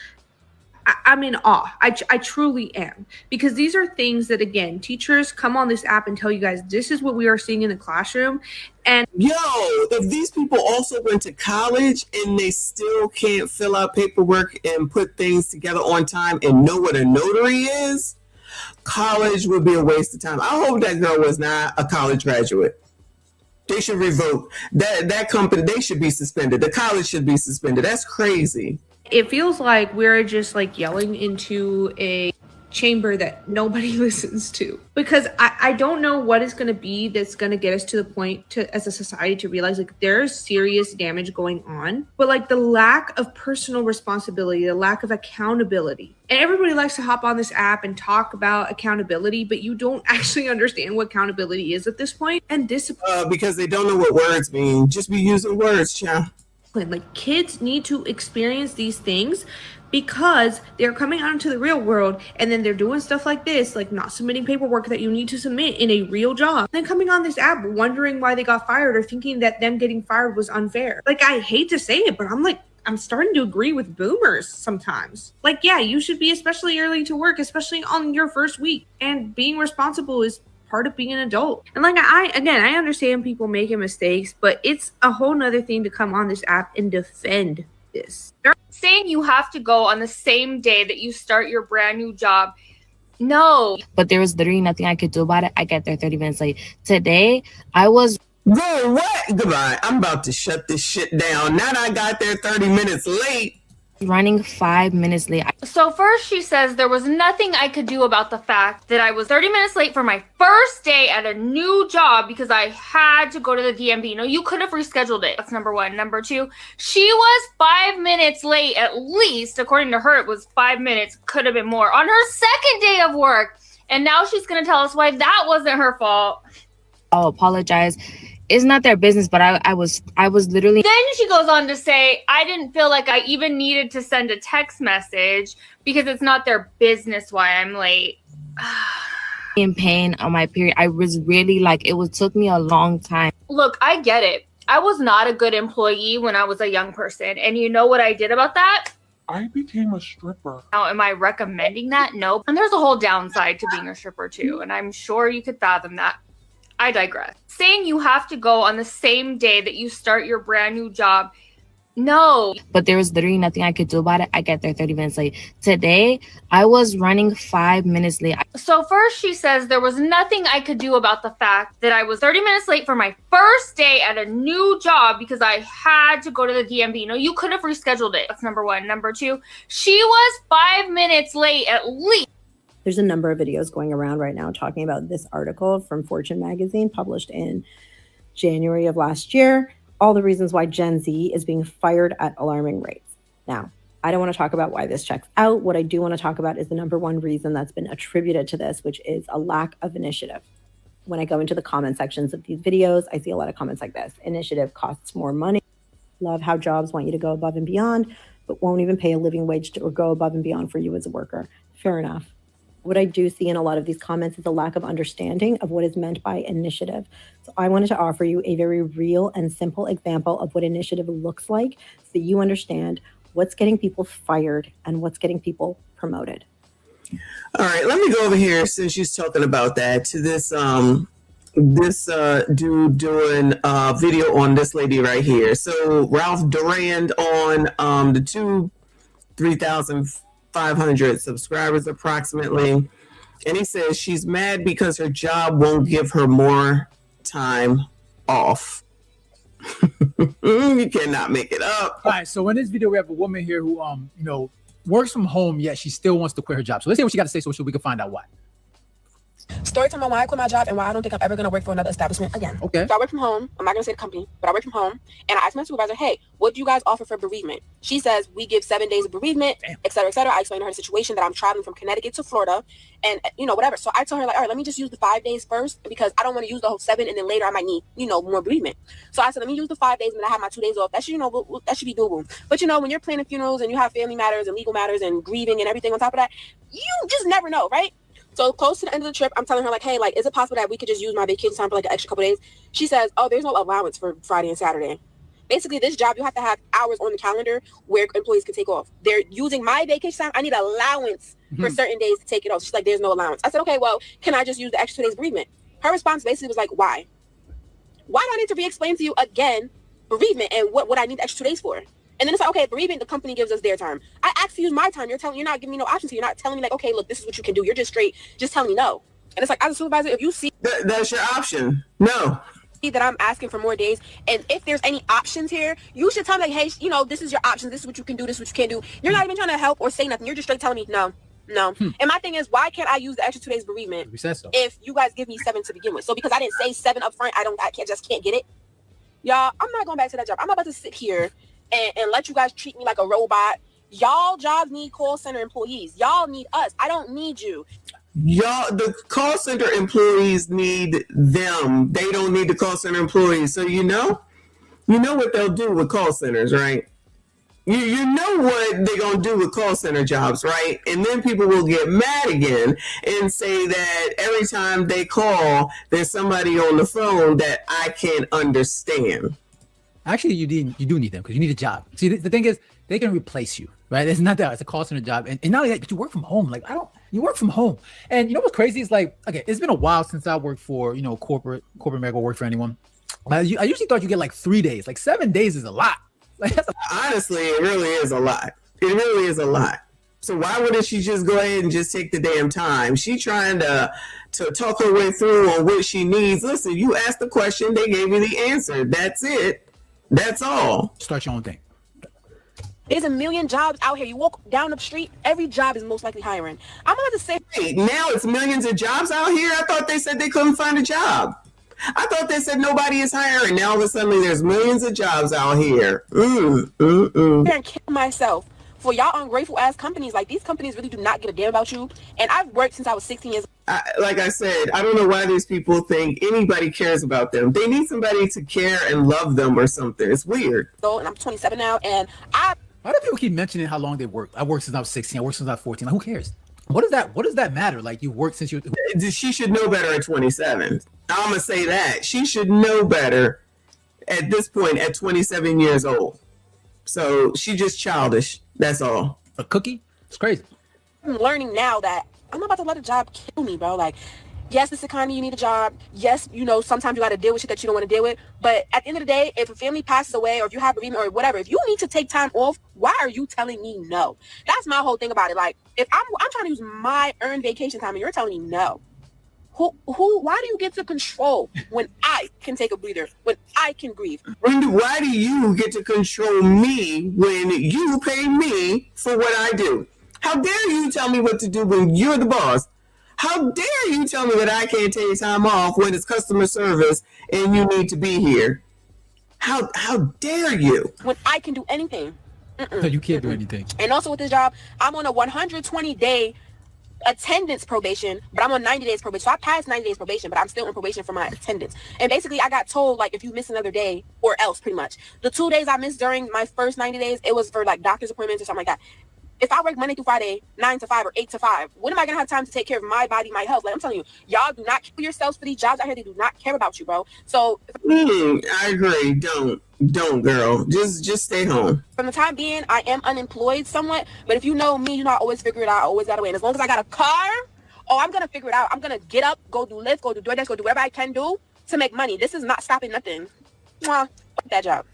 I'm in awe. I truly am. Because these are things that, again, teachers come on this app and tell you guys, this is what we are seeing in the classroom. And if these people also went to college and they still can't fill out paperwork and put things together on time and know what a notary is, college would be a waste of time. I hope that girl was not a college graduate. They should revoke that company. They should be suspended. The college should be suspended. That's crazy. It feels like we're just like yelling into a chamber that nobody listens to, because I don't know what is going to be that's going to get us to the point to, as a society, to realize like there's serious damage going on, but like the lack of personal responsibility, the lack of accountability. And everybody likes to hop on this app and talk about accountability, but you don't actually understand what accountability is at this point. And discipline. Because they don't know what words mean. Just be using words, child. Like, kids need to experience these things because they're coming out into the real world and then they're doing stuff like this, like not submitting paperwork that you need to submit in a real job, then coming on this app wondering why they got fired or thinking that them getting fired was unfair. Like, I hate to say it, but I'm starting to agree with boomers sometimes. Like, yeah, you should be especially early to work, especially on your first week, and being responsible is part of being an adult. And like, I understand people making mistakes, but it's a whole nother thing to come on this app and defend this. They're saying you have to go on the same day that you start your brand new job. No. But there was literally nothing I could do about it. I got there 30 minutes late. Today, I was... Whoa, what? Goodbye. I'm about to shut this shit down. Now that I got there 30 minutes late. Running 5 minutes late. So first she says there was nothing I could do about the fact that I was 30 minutes late for my first day at a new job because I had to go to the DMV. No, you could have rescheduled it. That's number one. Number two, she was 5 minutes late, at least. According to her, it was 5 minutes. Could have been more. On her second day of work. And now she's going to tell us why that wasn't her fault. I'll apologize. It's not their business, but I was literally... Then she goes on to say, I didn't feel like I even needed to send a text message because it's not their business why I'm late. in pain on my period. I was really like, took me a long time. Look, I get it. I was not a good employee when I was a young person. And you know what I did about that? I became a stripper. Now, am I recommending that? No. And there's a whole downside to being a stripper too. And I'm sure you could fathom that. I digress. Saying you have to go on the same day that you start your brand new job. No. But there was literally nothing I could do about it. I get there 30 minutes late. Today, I was running 5 minutes late. So first she says there was nothing I could do about the fact that I was 30 minutes late for my first day at a new job because I had to go to the DMV. No, you could have rescheduled it. That's number one. Number two, she was 5 minutes late at least. There's a number of videos going around right now talking about this article from Fortune magazine published in January of last year. All the reasons why Gen Z is being fired at alarming rates. Now, I don't want to talk about why this checks out. What I do want to talk about is the number one reason that's been attributed to this, which is a lack of initiative. When I go into the comment sections of these videos, I see a lot of comments like this. Initiative costs more money. Love how jobs want you to go above and beyond, but won't even pay a living wage or go above and beyond for you as a worker. Fair enough. What I do see in a lot of these comments is a lack of understanding of what is meant by initiative. So I wanted to offer you a very real and simple example of what initiative looks like so that you understand what's getting people fired and what's getting people promoted. All right, let me go over here since she's talking about that to this dude doing a video on this lady right here. So Ralph Durand on the 3,500 subscribers approximately, and he says she's mad because her job won't give her more time off. You cannot make it up. All right, so in this video we have a woman here who works from home, yet she still wants to quit her job. So let's see what she got to say so we can find out why. Story time on why I quit my job and why I don't think I'm ever going to work for another establishment again. Okay. So I work from home. I'm not going to say the company, but I work from home. And I asked my supervisor, hey, what do you guys offer for bereavement? She says, we give 7 days of bereavement, et cetera, et cetera. I explained to her the situation that I'm traveling from Connecticut to Florida and, whatever. So I told her, like, all right, let me just use the 5 days first because I don't want to use the whole 7 and then later I might need, more bereavement. So I said, let me use the 5 days and then I have my 2 days off. That should, that should be doable. But, when you're planning funerals and you have family matters and legal matters and grieving and everything on top of that, you just never know, right? So close to the end of the trip, I'm telling her, like, hey, like, is it possible that we could just use my vacation time for like an extra couple days? She says, oh, there's no allowance for Friday and Saturday. Basically, this job, you have to have hours on the calendar where employees can take off. They're using my vacation time. I need allowance for certain days to take it off. She's like, there's no allowance. I said, okay, well, can I just use the extra 2 days bereavement? Her response basically was like, why? Why do I need to re-explain to you again bereavement and what I need the extra 2 days for? And then it's like, okay, bereavement, the company gives us their time. I asked to use my time. You're not giving me no options. You're not telling me like, okay, look, this is what you can do. You're just telling me no. And it's like, as a supervisor, if you see that's your option, no. That I'm asking for more days, and if there's any options here, you should tell me like, hey, this is your options. This is what you can do. This is what you can't do. You're not even trying to help or say nothing. You're just straight telling me no. And my thing is, why can't I use the extra 2 days bereavement if you guys give me 7 to begin with? So because I didn't say 7 up front, I can't get it. Y'all, I'm not going back to that job. I'm about to sit here and let you guys treat me like a robot. Y'all jobs need call center employees. Y'all need us. I don't need you. Y'all, the call center employees need them. They don't need the call center employees. So you know what they'll do with call centers, right? You know what they're going to do with call center jobs, right? And then people will get mad again and say that every time they call, there's somebody on the phone that I can't understand. Actually, you do need them because you need a job. See, the thing is, they can replace you, right? It's not that. It's a call center job. And not only that, but you work from home. Like, you work from home. And you know what's crazy is like, okay, it's been a while since I worked for, corporate America, work for anyone. I usually thought you get like 3 days. Like 7 days is a lot. Like, honestly, it really is a lot. It really is a lot. So why wouldn't she just go ahead and just take the damn time? She trying to talk her way through on what she needs. Listen, you asked the question, they gave you the answer. That's it. That's all. Start your own thing. There's a million jobs out here. You walk down the street, every job is most likely hiring. I'm about to say, wait, now it's millions of jobs out here? I thought they said they couldn't find a job. I thought they said nobody is hiring. Now all of a sudden there's millions of jobs out here. And kill myself for y'all ungrateful ass companies. Like, these companies really do not give a damn about you. And I've worked since I was 16 years old. Like I said, I don't know why these people think anybody cares about them. They need somebody to care and love them or something. It's weird. So, and I'm 27 now, and why do people keep mentioning how long they work? I worked since I was 16. I worked since I was 14. Like, who cares? What does that matter? Like, you worked since you. She should know better at 27. I'm gonna say that she should know better at this point at 27 years old. So she's just childish. That's all. A cookie? It's crazy. I'm learning now that I'm not about to let a job kill me, bro. Like, yes, this economy, you need a job. Yes, you know, sometimes you got to deal with shit that you don't want to deal with. But at the end of the day, if a family passes away or if you have bereavement or whatever, if you need to take time off, why are you telling me no? That's my whole thing about it. Like, if I'm trying to use my earned vacation time and you're telling me no, why do you get to control when I can take a breather, when I can grieve? Why do you get to control me when you pay me for what I do? How dare you tell me what to do when you're the boss? How dare you tell me that I can't take time off when it's customer service and you need to be here? How dare you? When I can do anything. No, you can't do anything. And also with this job, I'm on a 120-day attendance probation, but I'm on 90 days probation. So I passed 90 days probation, but I'm still on probation for my attendance. And basically I got told, like, if you miss another day or else, pretty much. The 2 days I missed during my first 90 days, it was for like doctor's appointments or something like that. If I work Monday through Friday, 9 to 5 or 8 to 5, when am I going to have time to take care of my body, my health? Like, I'm telling you, y'all do not kill yourselves for these jobs out here. They do not care about you, bro. So I agree. Don't, girl. Just stay home. From the time being, I am unemployed somewhat. But if you know me, you know I always figure it out. I always got a way. And as long as I got a car, I'm going to figure it out. I'm going to get up, go do Lyft, go do DoorDash, go do whatever I can do to make money. This is not stopping nothing. Fuck that job.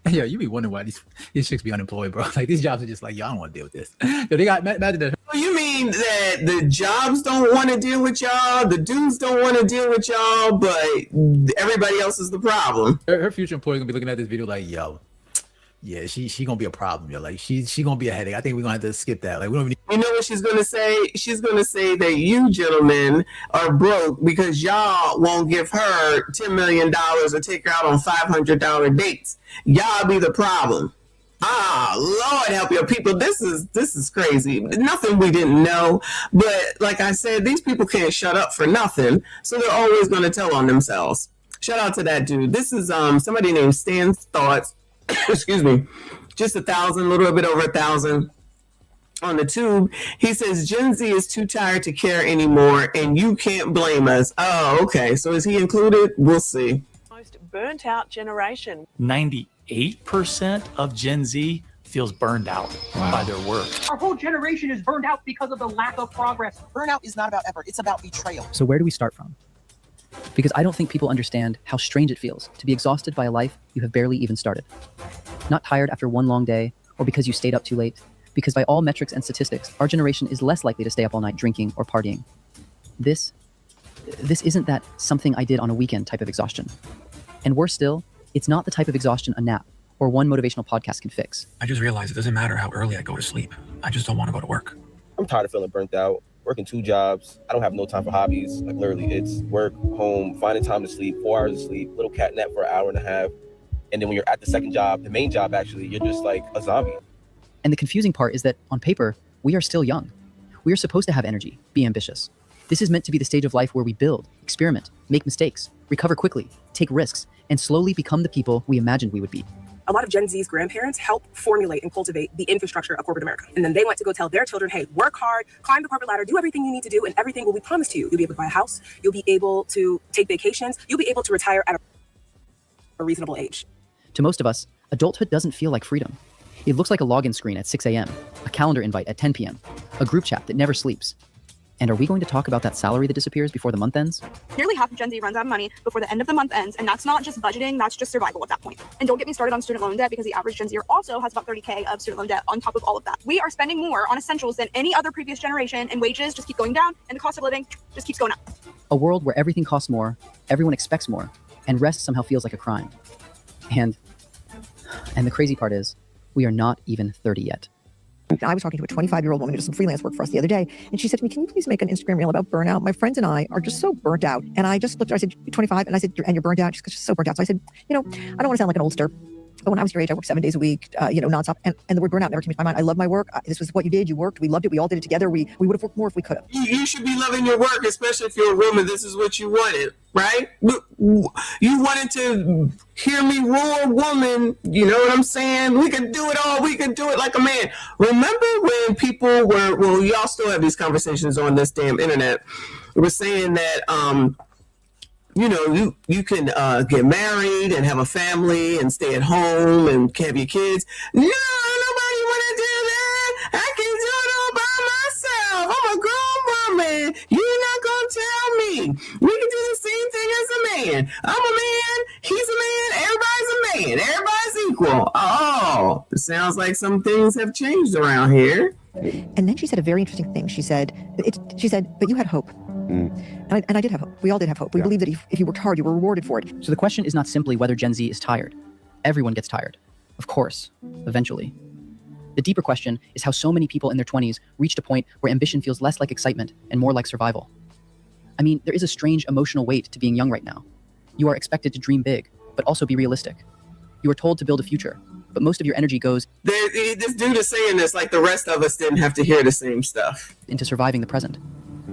Yo, you be wondering why these chicks be unemployed, bro. Like, these jobs are just like, yo, I don't want to deal with this. Yo, they got imagine that. You mean that the jobs don't want to deal with y'all, the dudes don't want to deal with y'all, but everybody else is the problem? Her future employer gonna be looking at this video like, yo, yeah, she gonna be a problem, yo. Like, she gonna be a headache. I think we're gonna have to skip that. Like, we don't even. You know what she's gonna say? She's gonna say that you gentlemen are broke because y'all won't give her $10 million or take her out on $500 dates. Y'all be the problem. Lord help your people. This is crazy. Nothing we didn't know, but like I said, these people can't shut up for nothing, so they're always gonna tell on themselves. Shout out to that dude. This is somebody named Stan's Thoughts. Excuse me, just 1,000, a little bit over 1,000 on the tube. He says Gen Z is too tired to care anymore, and you can't blame us. Oh, okay. So is he included? We'll see. Most burnt out generation. 98% of Gen Z feels burned out by their work. Our whole generation is burned out because of the lack of progress. Burnout is not about effort, it's about betrayal. So where do we start from? Because I don't think people understand how strange it feels to be exhausted by a life you have barely even started. Not tired after one long day, or because you stayed up too late, because by all metrics and statistics, our generation is less likely to stay up all night drinking or partying. This isn't that something I did on a weekend type of exhaustion. And worse still, it's not the type of exhaustion a nap or one motivational podcast can fix. I just realized it doesn't matter how early I go to sleep. I just don't want to go to work. I'm tired of feeling burnt out, working 2 jobs. I don't have no time for hobbies. Like, literally, it's work, home, finding time to sleep, 4 hours of sleep, little cat nap for an hour and a half. And then when you're at the second job, the main job, actually, you're just like a zombie. And the confusing part is that on paper, we are still young. We are supposed to have energy, be ambitious. This is meant to be the stage of life where we build, experiment, make mistakes, recover quickly, take risks, and slowly become the people we imagined we would be. A lot of Gen Z's grandparents help formulate and cultivate the infrastructure of corporate America. And then they went to go tell their children, hey, work hard, climb the corporate ladder, do everything you need to do, and everything will be promised to you. You'll be able to buy a house, you'll be able to take vacations, you'll be able to retire at a reasonable age. To most of us, adulthood doesn't feel like freedom. It looks like a login screen at 6 a.m., a calendar invite at 10 p.m., a group chat that never sleeps. And are we going to talk about that salary that disappears before the month ends? Nearly half of Gen Z runs out of money before the end of the month ends, and that's not just budgeting, that's just survival at that point. And don't get me started on student loan debt, because the average Gen Zer also has about $30K of student loan debt on top of all of that. We are spending more on essentials than any other previous generation, and wages just keep going down, and the cost of living just keeps going up. A world where everything costs more, everyone expects more, and rest somehow feels like a crime. And the crazy part is, we are not even 30 yet. I was talking to a 25-year-old woman who does some freelance work for us the other day, and she said to me, can you please make an Instagram reel about burnout? My friends and I are just so burnt out. And I just looked at her, I said, you're 25, and I said, and you're burnt out? She's just so burnt out. So I said, I don't want to sound like an oldster, But when I was your age, I worked 7 days a week, nonstop. And the word burnout never came to my mind. I love my work. This was what you did. You worked. We loved it. We all did it together. We would have worked more if we could have. You should be loving your work, especially if you're a woman. This is what you wanted, right? You wanted to hear me roar, woman. You know what I'm saying? We can do it all. We can do it like a man. Remember when people were, y'all still have these conversations on this damn internet. It was saying that, you can get married and have a family and stay at home and have your kids. No, nobody want to do that. I can do it all by myself. I'm a grown woman. You're not going to tell me. We can do the same thing as a man. I'm a man. He's a man. Everybody's a man. Everybody's equal. Oh, it sounds like some things have changed around here. And then she said a very interesting thing. She said, but you had hope. And I did have hope. We all did have hope. We believed that if you worked hard, you were rewarded for it. So the question is not simply whether Gen Z is tired. Everyone gets tired. Of course, eventually. The deeper question is how so many people in their 20s reached a point where ambition feels less like excitement and more like survival. I mean, there is a strange emotional weight to being young right now. You are expected to dream big, but also be realistic. You are told to build a future, but most of your energy goes... This dude is saying this like the rest of us didn't have to hear the same stuff. ...into surviving the present.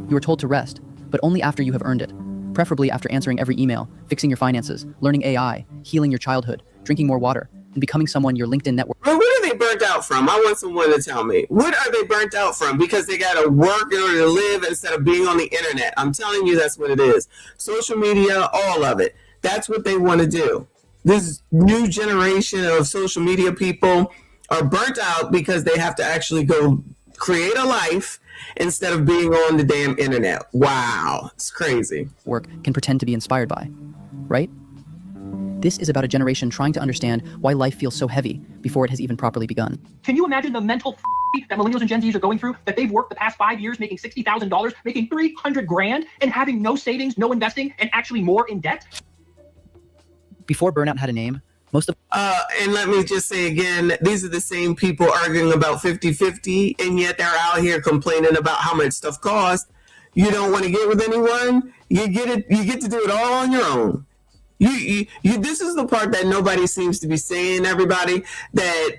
You are told to rest, but only after you have earned it. Preferably after answering every email, fixing your finances, learning AI, healing your childhood, drinking more water, and becoming someone your LinkedIn network... What are they burnt out from? I want someone to tell me. What are they burnt out from? Because they got to work in order to live instead of being on the internet. I'm telling you, that's what it is. Social media, all of it. That's what they want to do. This new generation of social media people are burnt out because they have to actually go create a life instead of being on the damn internet. Wow, it's crazy. Work can pretend to be inspired by, right? This is about a generation trying to understand why life feels so heavy before it has even properly begun. Can you imagine the mental that millennials and Gen Zs are going through, that they've worked the past 5 years making $60,000, making $300,000 and having no savings, no investing, and actually more in debt? Before burnout had a name, most of... And let me just say again, these are the same people arguing about 50-50, and yet they're out here complaining about how much stuff costs. You don't want to get with anyone. You get to do it all on your own. This is the part that nobody seems to be saying, everybody, that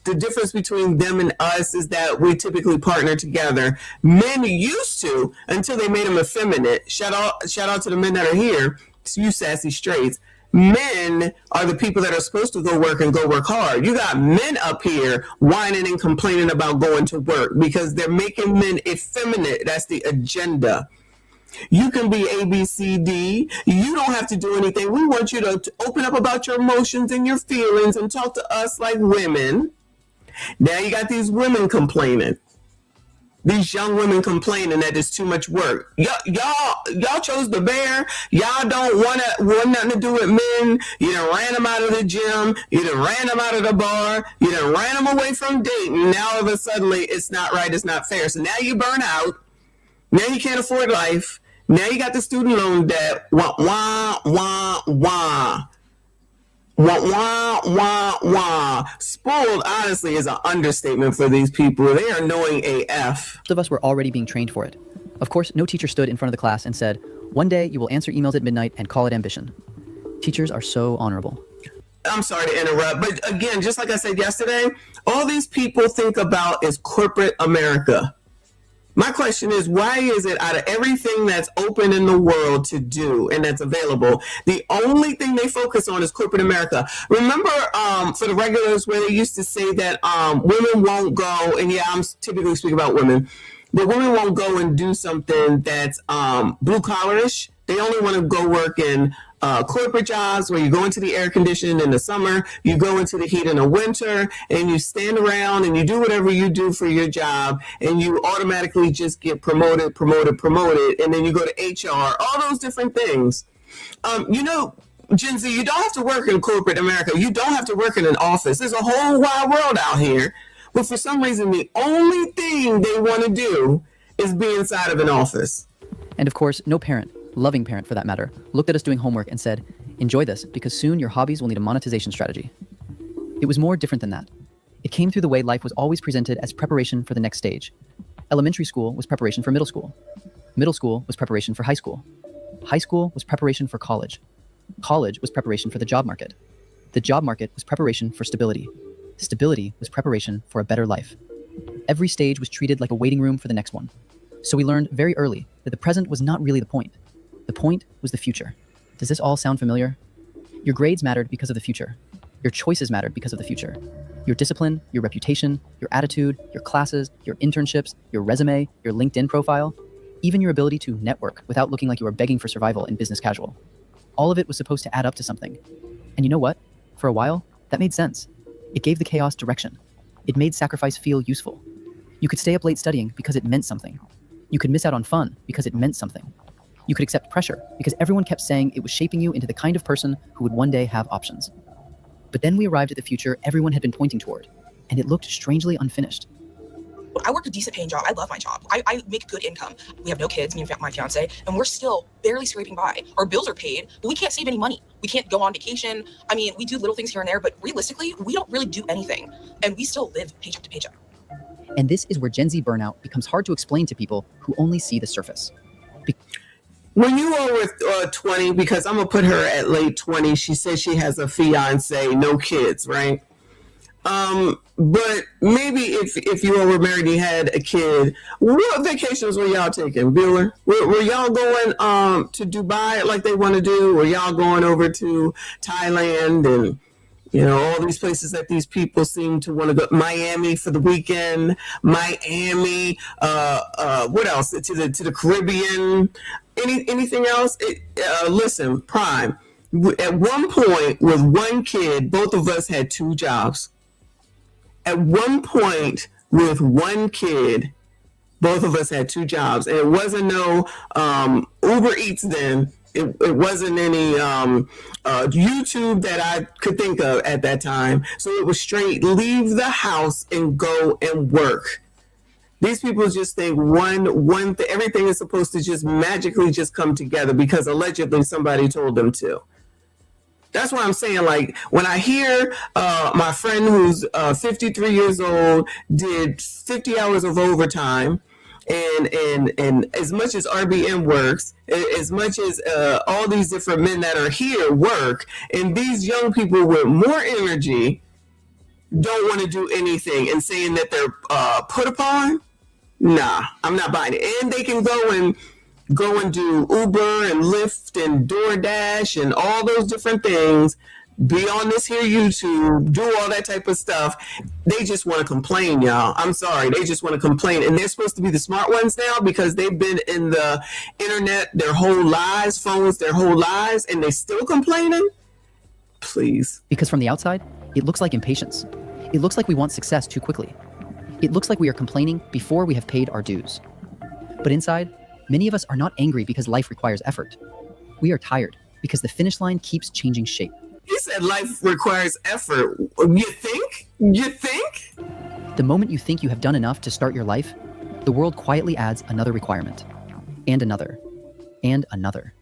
the difference between them and us is that we typically partner together. Men used to, until they made them effeminate. Shout out to the men that are here, you sassy straights. Men are the people that are supposed to go work hard. You got men up here whining and complaining about going to work because they're making men effeminate. That's the agenda. You can be A, B, C, D. You don't have to do anything. We want you to open up about your emotions and your feelings and talk to us like women. Now you got these women complaining. These young women complaining that it's too much work. Y'all chose the bear. Y'all don't want nothing to do with men. You done ran them out of the gym. You done ran them out of the bar. You done ran them away from dating. Now all of a sudden it's not right. It's not fair. So now you burn out. Now you can't afford life. Now you got the student loan debt. Wah, wah, wah, wah. Wah, wah, wah, wah. Spoiled, honestly, is an understatement for these people. They are annoying AF. Most of us were already being trained for it. Of course, no teacher stood in front of the class and said, "One day you will answer emails at midnight and call it ambition." Teachers are so honorable. I'm sorry to interrupt, but again, just like I said yesterday, all these people think about is corporate America. My question is, why is it out of everything that's open in the world to do and that's available, the only thing they focus on is corporate America? Remember for the regulars where they used to say that women won't go, and yeah, I'm typically speaking about women, but women won't go and do something that's blue-collarish. They only want to go work in corporate jobs where you go into the air conditioning in the summer, you go into the heat in the winter, and you stand around and you do whatever you do for your job, and you automatically just get promoted, and then you go to HR, all those different things. Gen Z, you don't have to work in corporate America. You don't have to work in an office. There's a whole wide world out here. But for some reason, the only thing they want to do is be inside of an office. And of course, no parent, loving parent for that matter, looked at us doing homework and said, "Enjoy this, because soon your hobbies will need a monetization strategy." It was more different than that. It came through the way life was always presented as preparation for the next stage. Elementary school was preparation for middle school. Middle school was preparation for high school. High school was preparation for college. College was preparation for the job market. The job market was preparation for stability. Stability was preparation for a better life. Every stage was treated like a waiting room for the next one. So we learned very early that the present was not really the point. The point was the future. Does this all sound familiar? Your grades mattered because of the future. Your choices mattered because of the future. Your discipline, your reputation, your attitude, your classes, your internships, your resume, your LinkedIn profile, even your ability to network without looking like you were begging for survival in business casual. All of it was supposed to add up to something. And you know what? For a while, that made sense. It gave the chaos direction. It made sacrifice feel useful. You could stay up late studying because it meant something. You could miss out on fun because it meant something. You could accept pressure because everyone kept saying it was shaping you into the kind of person who would one day have options. But then we arrived at the future everyone had been pointing toward, and it looked strangely unfinished. I work a decent paying job. I love my job. I make good income. We have no kids, me and my fiance, and we're still barely scraping by. Our bills are paid, but we can't save any money. We can't go on vacation. I mean, we do little things here and there, but realistically, we don't really do anything. And we still live paycheck to paycheck. And this is where Gen Z burnout becomes hard to explain to people who only see the surface. When you are with 20, because I'm going to put her at late 20, she says she has a fiance, no kids, right? But maybe if you were married and you had a kid, what vacations were y'all taking, Bueller? Were y'all going to Dubai like they want to do? Were y'all going over to Thailand and, you know, all these places that these people seem to want to go? Miami for the weekend, Miami, what else? To the Caribbean, anything else? Listen, Prime, at one point with one kid, both of us had 2 jobs. At one point with one kid, both of us had 2 jobs, and it wasn't no Uber Eats then. It wasn't any YouTube that I could think of at that time. So it was straight leave the house and go and work. These people just think everything is supposed to just magically just come together because allegedly somebody told them to. That's what I'm saying. Like when I hear my friend who's 53 years old did 50 hours of overtime, and as much as RBM works, as much as all these different men that are here work, and these young people with more energy don't want to do anything and saying that they're put upon, nah, I'm not buying it. And they can go and do Uber and Lyft and DoorDash and all those different things, be on this here YouTube, do all that type of stuff. They just want to complain, y'all. I'm sorry. They just want to complain. And they're supposed to be the smart ones now because they've been in the internet their whole lives, phones their whole lives, and they still complaining? Please. Because from the outside, it looks like impatience. It looks like we want success too quickly. It looks like we are complaining before we have paid our dues. But inside, many of us are not angry because life requires effort. We are tired because the finish line keeps changing shape. He said life requires effort. You think? You think? The moment you think you have done enough to start your life, the world quietly adds another requirement, and another, and another.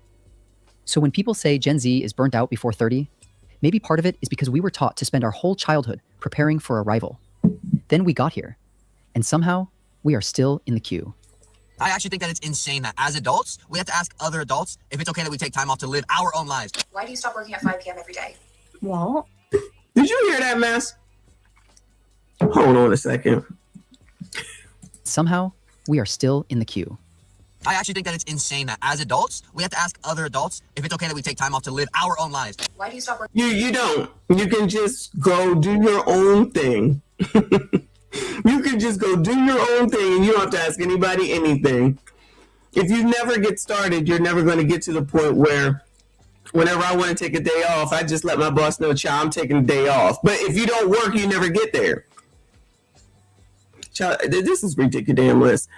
So when people say Gen Z is burnt out before 30, maybe part of it is because we were taught to spend our whole childhood preparing for arrival. Then we got here, and somehow we are still in the queue. I actually think that it's insane that as adults, we have to ask other adults if it's okay that we take time off to live our own lives. Why do you stop working at 5 p.m. every day? What? Did you hear that mess? Hold on a second. Somehow, we are still in the queue. I actually think that it's insane that as adults, we have to ask other adults if it's okay that we take time off to live our own lives. Why do you stop working? You don't. You can just go do your own thing. You can just go do your own thing and you don't have to ask anybody anything. If you never get started, you're never going to get to the point where whenever I want to take a day off, I just let my boss know, child, I'm taking a day off. But if you don't work, you never get there. Child, this is ridiculous.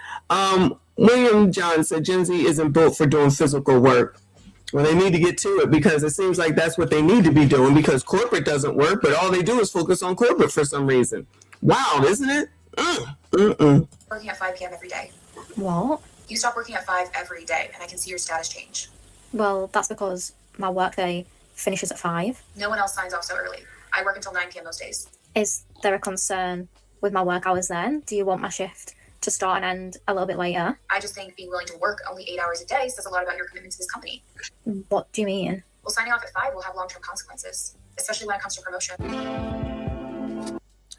William John said Gen Z isn't built for doing physical work. Well, they need to get to it because it seems like that's what they need to be doing because corporate doesn't work, but all they do is focus on corporate for some reason. Wow, isn't it? Working at 5 p.m. every day. What? You stop working at 5 every day, and I can see your status change. Well, that's because my workday finishes at 5. No one else signs off so early. I work until 9 p.m. most days. Is there a concern with my work hours then? Do you want my shift to start and end a little bit later? I just think being willing to work only 8 hours a day says a lot about your commitment to this company. What do you mean? Well, signing off at 5 will have long-term consequences. especially when it comes to promotion.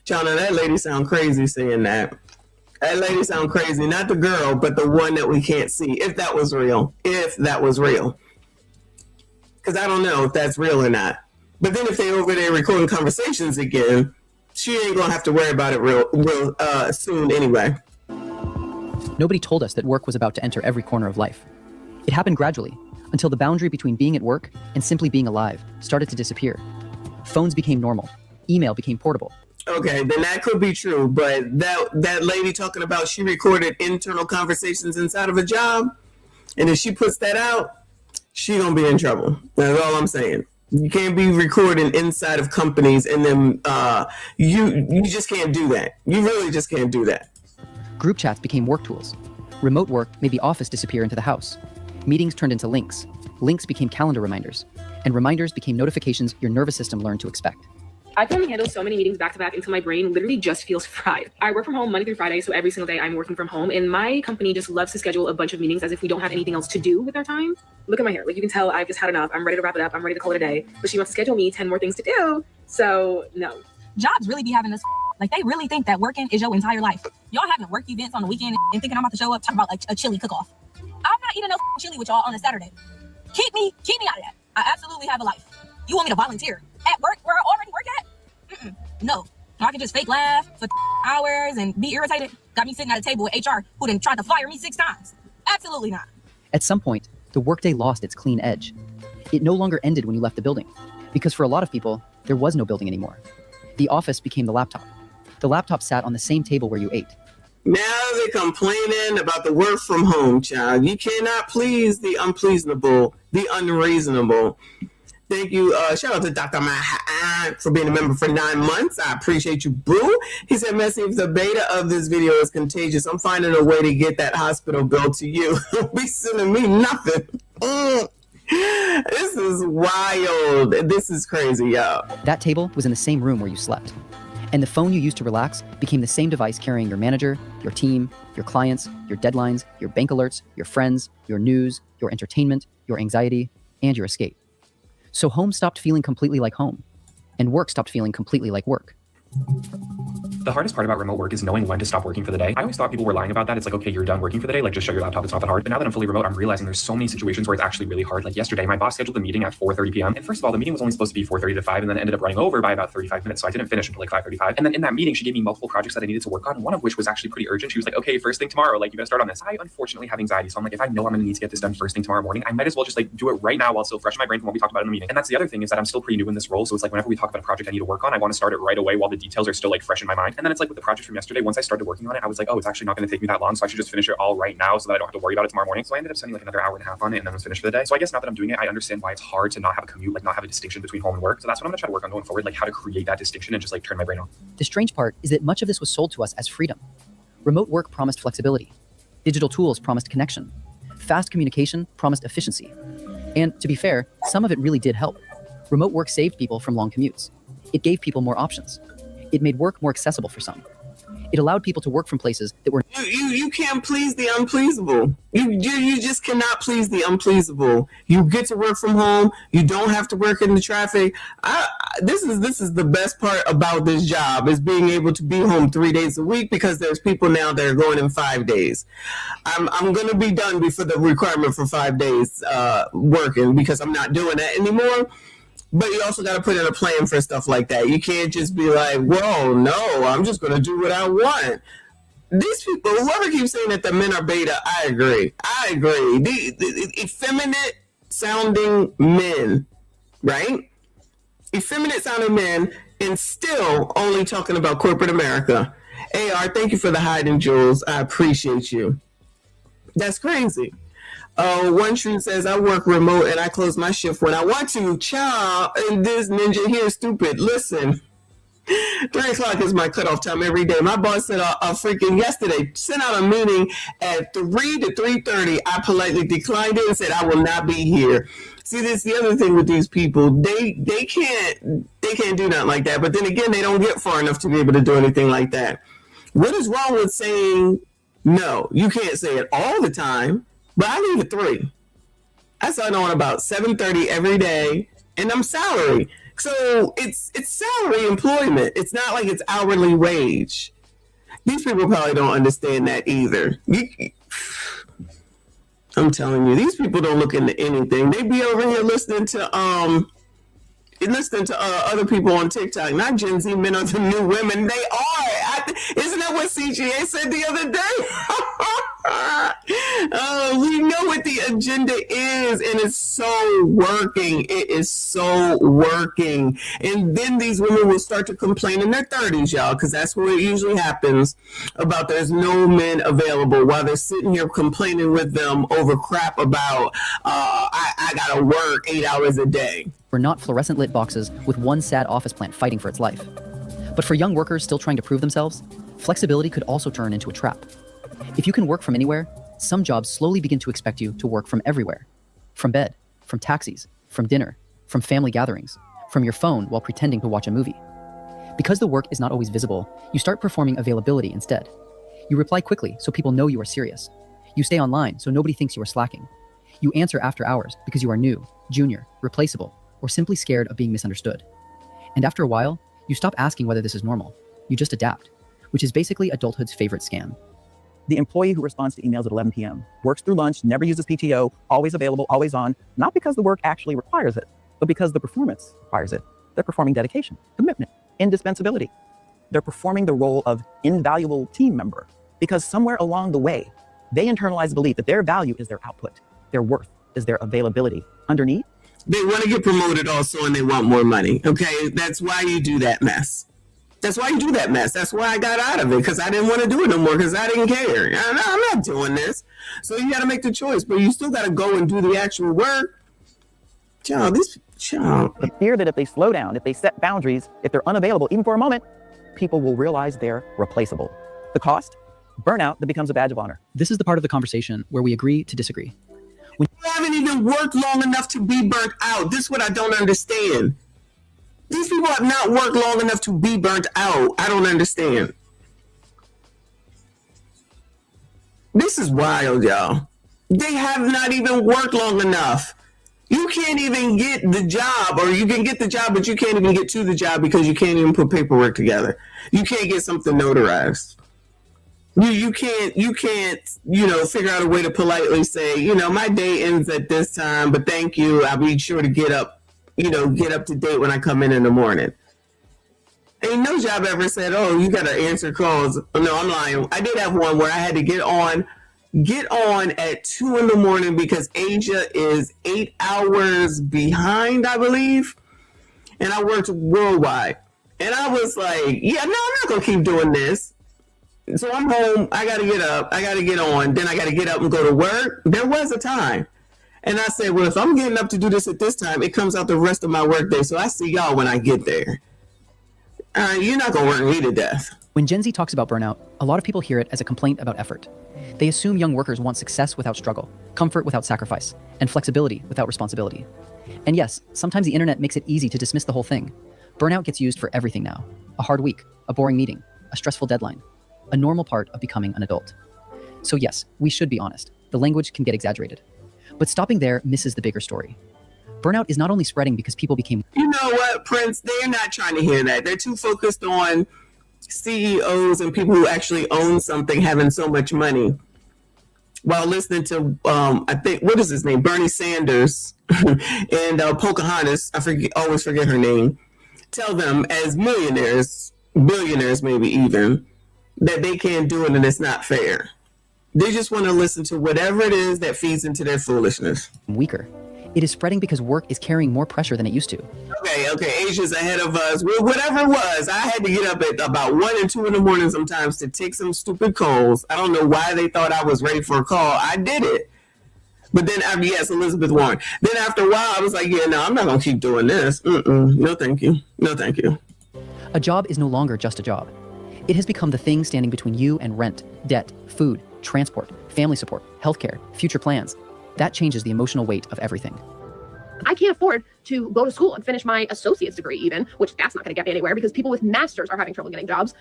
Chana, that lady sound crazy saying that. That lady sound crazy. Not the girl, but the one that we can't see. If that was real. If that was real. Because I don't know if that's real or not. But then if they over there recording conversations again, she ain't going to have to worry about it real soon anyway. Nobody told us that work was about to enter every corner of life. It happened gradually, until the boundary between being at work and simply being alive started to disappear. Phones became normal. Email became portable. Okay, then that could be true, but that lady talking about she recorded internal conversations inside of a job, and if she puts that out, she gonna be in trouble. That's all I'm saying. You can't be recording inside of companies, and then you just can't do that. You really just can't do that. Group chats became work tools. Remote work made the office disappear into the house. Meetings turned into links. Links became calendar reminders. And reminders became notifications your nervous system learned to expect. I can only handle so many meetings back to back until my brain literally just feels fried. I work from home Monday through Friday, so every single day I'm working from home. And my company just loves to schedule a bunch of meetings as if we don't have anything else to do with our time. Look at my hair. Like, you can tell I've just had enough. I'm ready to wrap it up. I'm ready to call it a day. But she wants to schedule me 10 more things to do. So no. Jobs really be having this, like, they really think that working is your entire life. Y'all having work events on the weekend and thinking I'm about to show up talking about like a chili cook-off. I'm not eating no chili with y'all on a Saturday. Keep me out of that. I absolutely have a life. You want me to volunteer at work where I already work at? No. I can just fake laugh for hours and be irritated. Got me sitting at a table with HR who done tried to fire me 6 times. Absolutely not. At some point, the workday lost its clean edge. It no longer ended when you left the building, because for a lot of people, there was no building anymore. The office became the laptop. The laptop sat on the same table where you ate. Now they're complaining about the work from home, child. You cannot please the unpleasable, the unreasonable. Thank you. Shout out to Dr. Mahat for being a member for 9 months. I appreciate you, boo. He said, Messi, if the beta of this video is contagious, I'm finding a way to get that hospital bill to you. Don't be sending me nothing. This is wild. This is crazy, y'all. That table was in the same room where you slept. And the phone you used to relax became the same device carrying your manager, your team, your clients, your deadlines, your bank alerts, your friends, your news, your entertainment, your anxiety, and your escape. So home stopped feeling completely like home, and work stopped feeling completely like work. The hardest part about remote work is knowing when to stop working for the day. I always thought people were lying about that. It's like, okay, you're done working for the day. Like, just shut your laptop. It's not that hard. But now that I'm fully remote, I'm realizing there's so many situations where it's actually really hard. Like yesterday, my boss scheduled the meeting at 4:30 p.m. And first of all, the meeting was only supposed to be 4:30 to 5, and then ended up running over by about 35 minutes. So I didn't finish until like 5:35. And then in that meeting, she gave me multiple projects that I needed to work on, one of which was actually pretty urgent. She was like, okay, first thing tomorrow, like, you gotta start on this. I unfortunately have anxiety. So I'm like, if I know I'm gonna need to get this done first thing tomorrow morning, I might as well just like do it right now while it's still fresh in my brain from what we talked about in the meeting. And that's the other thing, is that I'm still pretty new in this role. So it's like, whenever we talk about a project I need to work on, I want to start it right away while the details are still like fresh in my mind. And then it's like with the project from yesterday, once I started working on it, I was like, oh, it's actually not going to take me that long, so I should just finish it all right now so that I don't have to worry about it tomorrow morning. So I ended up spending like another hour and a half on it, and then was finished for the day. So I guess now that I'm doing it, I understand why it's hard to not have a commute, like not have a distinction between home and work. So that's what I'm going to try to work on going forward, like how to create that distinction and just like turn my brain on. The strange part is that much of this was sold to us as freedom. Remote work promised flexibility. Digital tools promised connection. Fast communication promised efficiency. And to be fair, some of it really did help. Remote work saved people from long commutes. It gave people more options. It made work more accessible for some. It allowed people to work from places that were... You can't please the unpleasable. You just cannot please the unpleasable. You get to work from home. You don't have to work in the traffic. This is the best part about this job, is being able to be home 3 days a week, because there's people now that are going in 5 days. I'm going to be done before the requirement for 5 days working, because I'm not doing that anymore. But you also got to put in a plan for stuff like that. You can't just be like, whoa, no, I'm just going to do what I want. These people, whoever keeps saying that the men are beta, I agree. The effeminate sounding men, right? Effeminate sounding men, and still only talking about corporate America. AR, thank you for the hiding jewels. I appreciate you. That's crazy. One True says, I work remote and I close my shift when I want to. Child, and this ninja here is stupid. Listen, 3 o'clock is my cutoff time every day. My boss said freaking yesterday, sent out a meeting at 3 to 3:30. I politely declined it and said I will not be here. See, this is the other thing with these people. They can't do nothing like that. But then again, they don't get far enough to be able to do anything like that. What is wrong with saying no? You can't say it all the time. But I leave at 3. I start on about 7:30 every day, and I'm salary. So it's salary employment. It's not like it's hourly wage. These people probably don't understand that either. I'm telling you, these people don't look into anything. They be over here listening to other people on TikTok. Not Gen Z men are the new women. They are. Isn't that what CGA said the other day? We know what the agenda is, and it's so working. It is so working. And then these women will start to complain in their 30s, y'all, because that's where it usually happens, about there's no men available while they're sitting here complaining with them over crap about, I got to work 8 hours a day. Were not fluorescent lit boxes with one sad office plant fighting for its life. But for young workers still trying to prove themselves, flexibility could also turn into a trap. If you can work from anywhere, some jobs slowly begin to expect you to work from everywhere. From bed, from taxis, from dinner, from family gatherings, from your phone while pretending to watch a movie. Because the work is not always visible, you start performing availability instead. You reply quickly so people know you are serious. You stay online so nobody thinks you are slacking. You answer after hours because you are new, junior, replaceable, or simply scared of being misunderstood. And after a while, you stop asking whether this is normal. You just adapt, which is basically adulthood's favorite scam. The employee who responds to emails at 11 p.m., works through lunch, never uses PTO, always available, always on, not because the work actually requires it, but because the performance requires it. They're performing dedication, commitment, indispensability. They're performing the role of invaluable team member because somewhere along the way, they internalize the belief that their value is their output, their worth is their availability. Underneath, they want to get promoted also, and they want more money. Okay, that's why you do that mess. That's why you do that mess. That's why I got out of it, because I didn't want to do it no more, because I didn't care. I'm not doing this. So you got to make the choice, but you still got to go and do the actual work. The fear that if they slow down, if they set boundaries, if they're unavailable, even for a moment, people will realize they're replaceable. The cost? Burnout that becomes a badge of honor. This is the part of the conversation where we agree to disagree. You haven't even worked long enough to be burnt out. This is what I don't understand. These people have not worked long enough to be burnt out. I don't understand. This is wild, y'all. They have not even worked long enough. You can't even get the job, or you can get the job, but you can't even get to the job because you can't even put paperwork together. You can't get something notarized. You can't, figure out a way to politely say, my day ends at this time, but thank you. I'll be sure to get up to date when I come in the morning. Ain't no job ever said, oh, you got to answer calls. No, I'm lying. I did have one where I had to get on at 2 a.m. because Asia is 8 hours behind, I believe. And I worked worldwide. And I was like, yeah, no, I'm not going to keep doing this. So I'm home. I got to get up. I got to get on. Then I got to get up and go to work. There was a time. And I said, well, if I'm getting up to do this at this time, it comes out the rest of my workday. So I see y'all when I get there. You're not going to work me to death. When Gen Z talks about burnout, a lot of people hear it as a complaint about effort. They assume young workers want success without struggle, comfort without sacrifice, and flexibility without responsibility. And yes, sometimes the internet makes it easy to dismiss the whole thing. Burnout gets used for everything now. A hard week, a boring meeting, a stressful deadline, a normal part of becoming an adult. So yes, we should be honest. The language can get exaggerated. But stopping there misses the bigger story. Burnout is not only spreading because people became... You know what, Prince? They're not trying to hear that. They're too focused on CEOs and people who actually own something having so much money. While listening to, I think, what is his name? Bernie Sanders and Pocahontas, always forget her name, tell them as millionaires, billionaires maybe even, that they can't do it and it's not fair. They just want to listen to whatever it is that feeds into their foolishness. Weaker. It is spreading because work is carrying more pressure than it used to. Okay, Asia's ahead of us. Well, whatever it was, I had to get up at about 1 and 2 in the morning sometimes to take some stupid calls. I don't know why they thought I was ready for a call. I did it. But then after, yes, Elizabeth Warren. Then after a while, I was like, yeah, no, I'm not going to keep doing this. No, thank you. No, thank you. A job is no longer just a job. It has become the thing standing between you and rent, debt, food, transport, family support, healthcare, future plans. That changes the emotional weight of everything. I can't afford to go to school and finish my associate's degree even, which that's not going to get me anywhere because people with masters are having trouble getting jobs.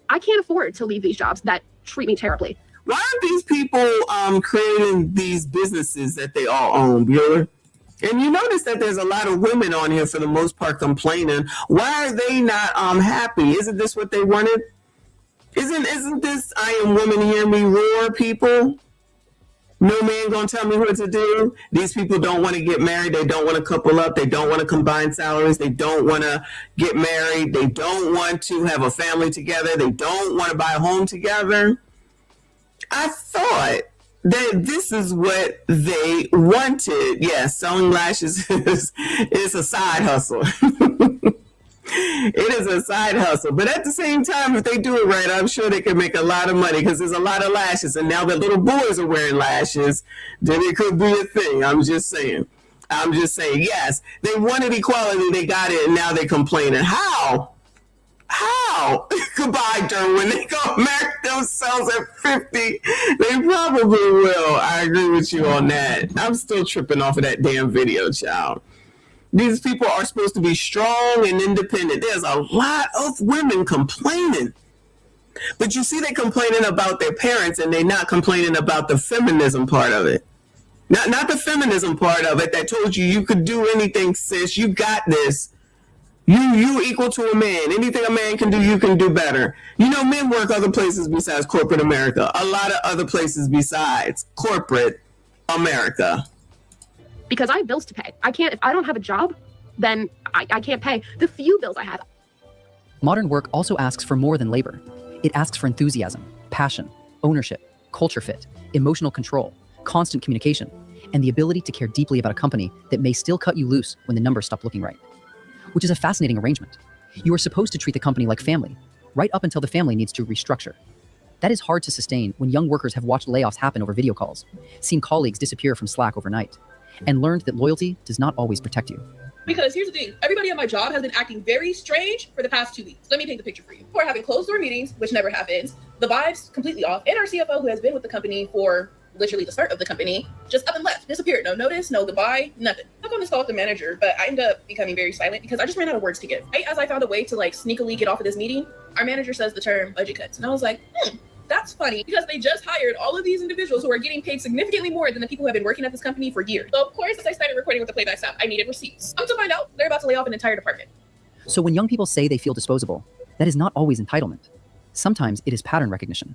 I can't afford to leave these jobs that treat me terribly. Why aren't these people creating these businesses that they all own, Bueller? And you notice that there's a lot of women on here for the most part complaining. Why are they not happy? Isn't this what they wanted? Isn't this I am woman, hear me roar, people? No man gonna tell me what to do. These people don't want to get married. They don't want to couple up. They don't want to combine salaries. They don't want to get married. They don't want to have a family together. They don't want to buy a home together. I thought that this is what they wanted. Yes, selling lashes is a side hustle. It is a side hustle. But at the same time, if they do it right, I'm sure they can make a lot of money because there's a lot of lashes. And now that little boys are wearing lashes, then it could be a thing. I'm just saying, yes, they wanted equality. They got it. And now they're complaining. How? Goodbye, Derwin. They gonna marry themselves at 50. They probably will. I agree with you on that. I'm still tripping off of that damn video, child. These people are supposed to be strong and independent. There's a lot of women complaining. But you see, they're complaining about their parents and they're not complaining about the feminism part of it. Not the feminism part of it that told you could do anything, sis. You got this. You equal to a man. Anything a man can do, you can do better. You know, men work other places besides corporate America. A lot of other places besides corporate America. Because I have bills to pay. If I don't have a job, then I can't pay the few bills I have. Modern work also asks for more than labor. It asks for enthusiasm, passion, ownership, culture fit, emotional control, constant communication, and the ability to care deeply about a company that may still cut you loose when the numbers stop looking right. Which is a fascinating arrangement. You are supposed to treat the company like family, right up until the family needs to restructure. That is hard to sustain when young workers have watched layoffs happen over video calls, seen colleagues disappear from Slack overnight, and learned that loyalty does not always protect you. Because here's the thing, everybody at my job has been acting very strange for the past 2 weeks. Let me paint the picture for you. We're having closed door meetings, which never happens. The vibe's completely off. And our CFO, who has been with the company for literally the start of the company, just up and left, disappeared. No notice, no goodbye, nothing. I on this call with the manager, but I ended up becoming very silent because I just ran out of words to give. Right as I found a way to sneakily get off of this meeting, our manager says the term budget cuts. And I was like, that's funny because they just hired all of these individuals who are getting paid significantly more than the people who have been working at this company for years. So of course, as I started recording with the playback staff, I needed receipts. Come to find out, they're about to lay off an entire department. So when young people say they feel disposable, that is not always entitlement. Sometimes it is pattern recognition.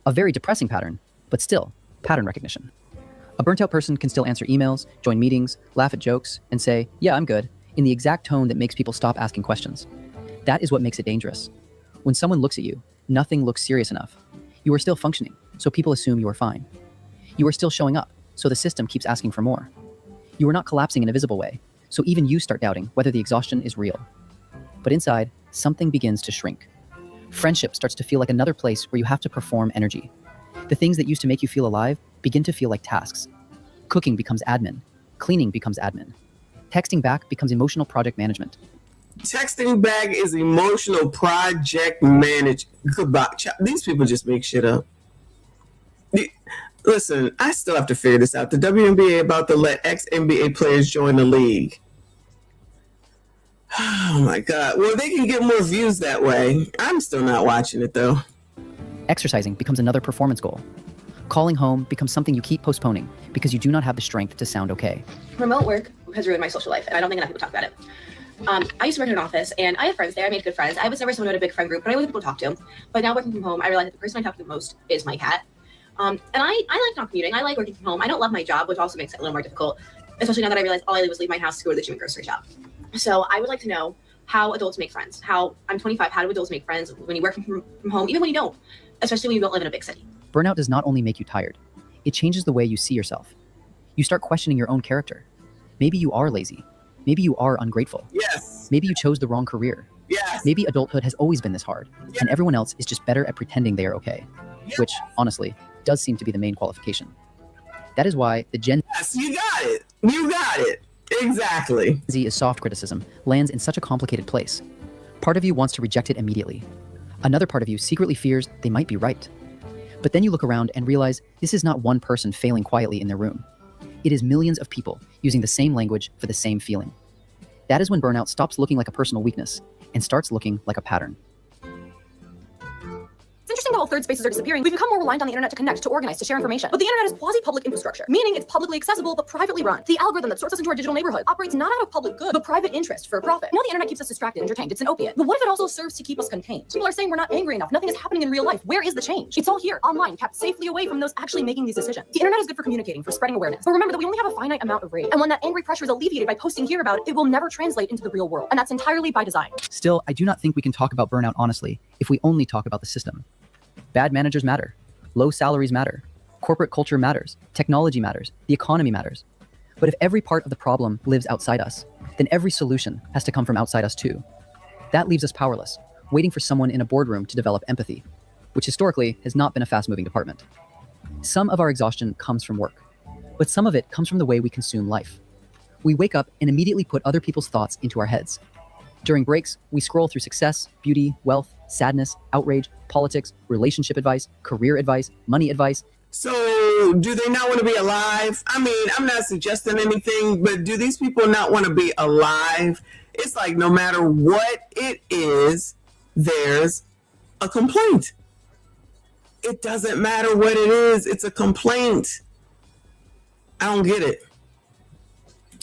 A very depressing pattern, but still pattern recognition. A burnt out person can still answer emails, join meetings, laugh at jokes, and say, yeah, I'm good, in the exact tone that makes people stop asking questions. That is what makes it dangerous. When someone looks at you, nothing looks serious enough. You are still functioning, so people assume you are fine. You are still showing up, so the system keeps asking for more. You are not collapsing in a visible way, so even you start doubting whether the exhaustion is real. But inside, something begins to shrink. Friendship starts to feel like another place where you have to perform energy. The things that used to make you feel alive begin to feel like tasks. Cooking becomes admin. Cleaning becomes admin. Texting back becomes emotional project management. Texting back is emotional project management. Goodbye. These people just make shit up. Listen, I still have to figure this out. The WNBA about to let ex-NBA players join the league. Oh my God. Well, they can get more views that way. I'm still not watching it though. Exercising becomes another performance goal. Calling home becomes something you keep postponing because you do not have the strength to sound okay. Remote work has ruined my social life, and I don't think enough people talk about it. I used to work in an office, and I had friends there. I made good friends. I was never someone who had a big friend group, but I wasn't people to talk to. But now working from home, I realize that the person I talk to the most is my cat. And I like not commuting. I like working from home. I don't love my job, which also makes it a little more difficult, especially now that I realize all I did was leave my house to go to the gym and grocery shop. So I would like to know how adults make friends. I'm 25. How do adults make friends when you work from home, even when you don't, especially when you don't live in a big city? Burnout does not only make you tired, it changes the way you see yourself. You start questioning your own character. Maybe you are lazy. Maybe you are ungrateful. Yes. Maybe you chose the wrong career. Yes. Maybe adulthood has always been this hard, and everyone else is just better at pretending they are okay, which, honestly, does seem to be the main qualification. That is why the Gen Yes, you got it. You got it. Exactly. Z is soft criticism lands in such a complicated place. Part of you wants to reject it immediately. Another part of you secretly fears they might be right. But then you look around and realize this is not one person failing quietly in their room. It is millions of people using the same language for the same feeling. That is when burnout stops looking like a personal weakness and starts looking like a pattern. It's interesting the whole third spaces are disappearing, we've become more reliant on the internet to connect, to organize, to share information. But the internet is quasi-public infrastructure, meaning it's publicly accessible but privately run. The algorithm that sorts us into our digital neighborhood operates not out of public good, but private interest for profit. Now the internet keeps us distracted, entertained. It's an opiate. But what if it also serves to keep us contained? People are saying we're not angry enough. Nothing is happening in real life. Where is the change? It's all here, online, kept safely away from those actually making these decisions. The internet is good for communicating, for spreading awareness. But remember that we only have a finite amount of rage. And when that angry pressure is alleviated by posting here about it, it will never translate into the real world. And that's entirely by design. Still, I do not think we can talk about burnout honestly if we only talk about the system. Bad managers matter. Low salaries matter. Corporate culture matters. Technology matters. The economy matters. But if every part of the problem lives outside us, then every solution has to come from outside us too. That leaves us powerless, waiting for someone in a boardroom to develop empathy, which historically has not been a fast-moving department. Some of our exhaustion comes from work, but some of it comes from the way we consume life. We wake up and immediately put other people's thoughts into our heads. During breaks, we scroll through success, beauty, wealth, sadness, outrage, politics, relationship advice, career advice, money advice. So do they not want to be alive? I mean, I'm not suggesting anything, but do these people not want to be alive? It's like no matter what it is, there's a complaint. It doesn't matter what it is, it's a complaint. I don't get it.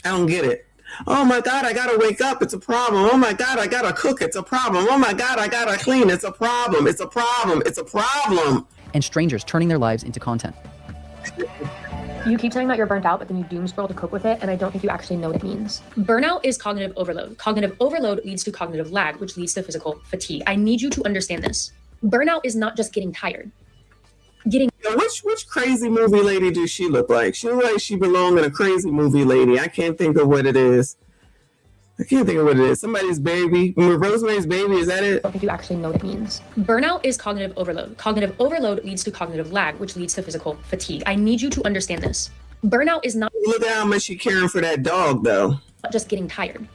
I don't get it. Oh my God, I gotta wake up, it's a problem. Oh my God, I gotta cook, it's a problem. Oh my God, I gotta clean, it's a problem. It's a problem. It's a problem. And strangers turning their lives into content. You keep saying that you're burnt out, but then you doom scroll to cope with it, and I don't think you actually know what it means. Burnout is cognitive overload. Cognitive overload leads to cognitive lag, which leads to physical fatigue. I need you to understand this. Burnout is not just getting tired. Which crazy movie lady does she look like? She looks like she belongs in a crazy movie lady. I can't think of what it is. Somebody's baby. Rosemary's Baby, is that it? I don't think you actually know what it means. Burnout is cognitive overload. Cognitive overload leads to cognitive lag, which leads to physical fatigue. I need you to understand this. Burnout is not— Look at how much she's caring for that dog, though. Not just getting tired.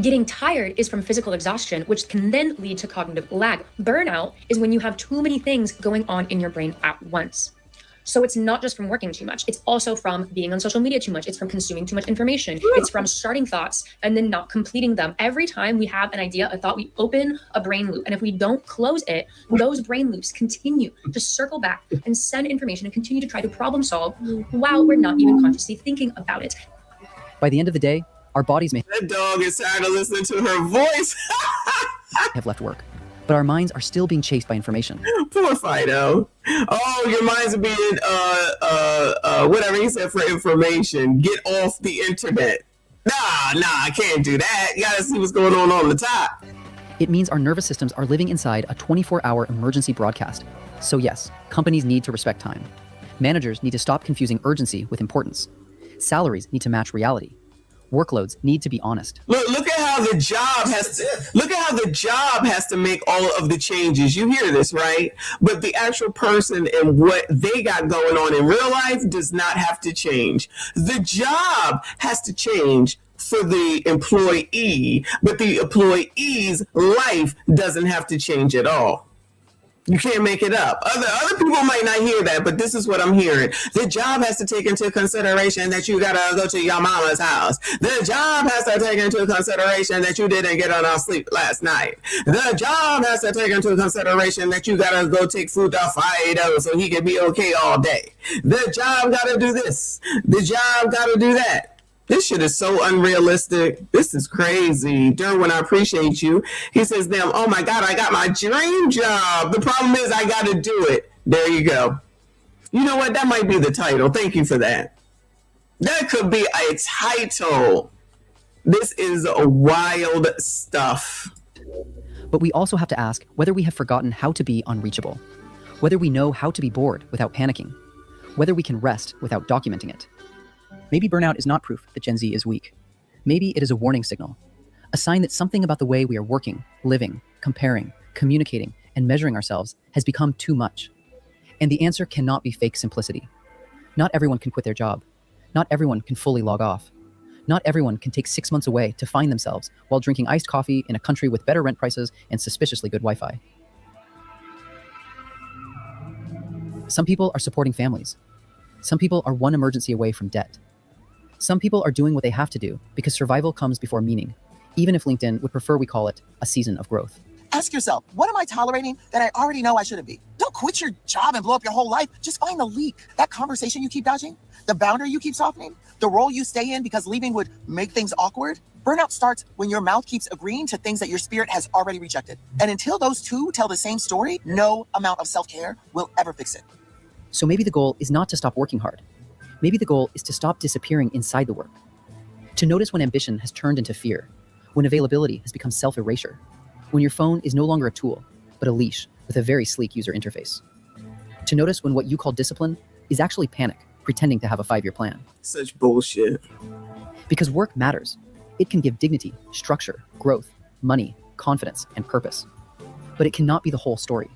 Getting tired is from physical exhaustion, which can then lead to cognitive lag. Burnout is when you have too many things going on in your brain at once. So it's not just from working too much. It's also from being on social media too much. It's from consuming too much information. It's from starting thoughts and then not completing them. Every time we have an idea, a thought, we open a brain loop. And if we don't close it, those brain loops continue to circle back and send information and continue to try to problem solve while we're not even consciously thinking about it. By the end of the day, our bodies may— That dog is tired of listening to her voice. have left work, but our minds are still being chased by information. Poor Fido. Oh, your minds are being, whatever he said, for information. Get off the internet. Nah, I can't do that. You gotta see what's going on the top. It means our nervous systems are living inside a 24-hour emergency broadcast. So yes, companies need to respect time. Managers need to stop confusing urgency with importance. Salaries need to match reality. Workloads need to be honest. Look at how the job has to make all of the changes. You hear this, right? But the actual person and what they got going on in real life does not have to change. The job has to change for the employee, but the employee's life doesn't have to change at all. You can't make it up. Other people might not hear that, but this is what I'm hearing. The job has to take into consideration that you gotta go to your mama's house. The job has to take into consideration that you didn't get enough sleep last night. The job has to take into consideration that you gotta go take food to Fido so he can be okay all day. The job gotta do this. The job gotta do that. This shit is so unrealistic. This is crazy. Derwin, I appreciate you. He says, damn, oh my God, I got my dream job. The problem is I got to do it. There you go. You know what? That might be the title. Thank you for that. That could be a title. This is wild stuff. But we also have to ask whether we have forgotten how to be unreachable, whether we know how to be bored without panicking, whether we can rest without documenting it. Maybe burnout is not proof that Gen Z is weak. Maybe it is a warning signal, a sign that something about the way we are working, living, comparing, communicating, and measuring ourselves has become too much. And the answer cannot be fake simplicity. Not everyone can quit their job. Not everyone can fully log off. Not everyone can take 6 months away to find themselves while drinking iced coffee in a country with better rent prices and suspiciously good Wi-Fi. Some people are supporting families. Some people are one emergency away from debt. Some people are doing what they have to do because survival comes before meaning, even if LinkedIn would prefer we call it a season of growth. Ask yourself, what am I tolerating that I already know I shouldn't be? Don't quit your job and blow up your whole life. Just find the leak. That conversation you keep dodging, the boundary you keep softening, the role you stay in because leaving would make things awkward. Burnout starts when your mouth keeps agreeing to things that your spirit has already rejected. And until those two tell the same story, no amount of self-care will ever fix it. So maybe the goal is not to stop working hard. Maybe the goal is to stop disappearing inside the work. To notice when ambition has turned into fear, when availability has become self-erasure, when your phone is no longer a tool, but a leash with a very sleek user interface. To notice when what you call discipline is actually panic, pretending to have a 5-year plan. Such bullshit. Because work matters. It can give dignity, structure, growth, money, confidence, and purpose. But it cannot be the whole story.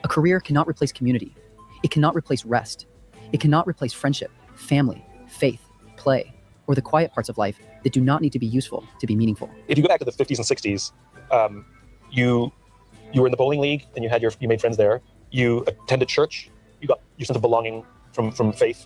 A career cannot replace community. It cannot replace rest. It cannot replace friendship, family, faith, play, or the quiet parts of life that do not need to be useful to be meaningful. If you go back to the 50s and 60s, you were in the bowling league and you made friends there. You attended church. You got your sense of belonging from faith.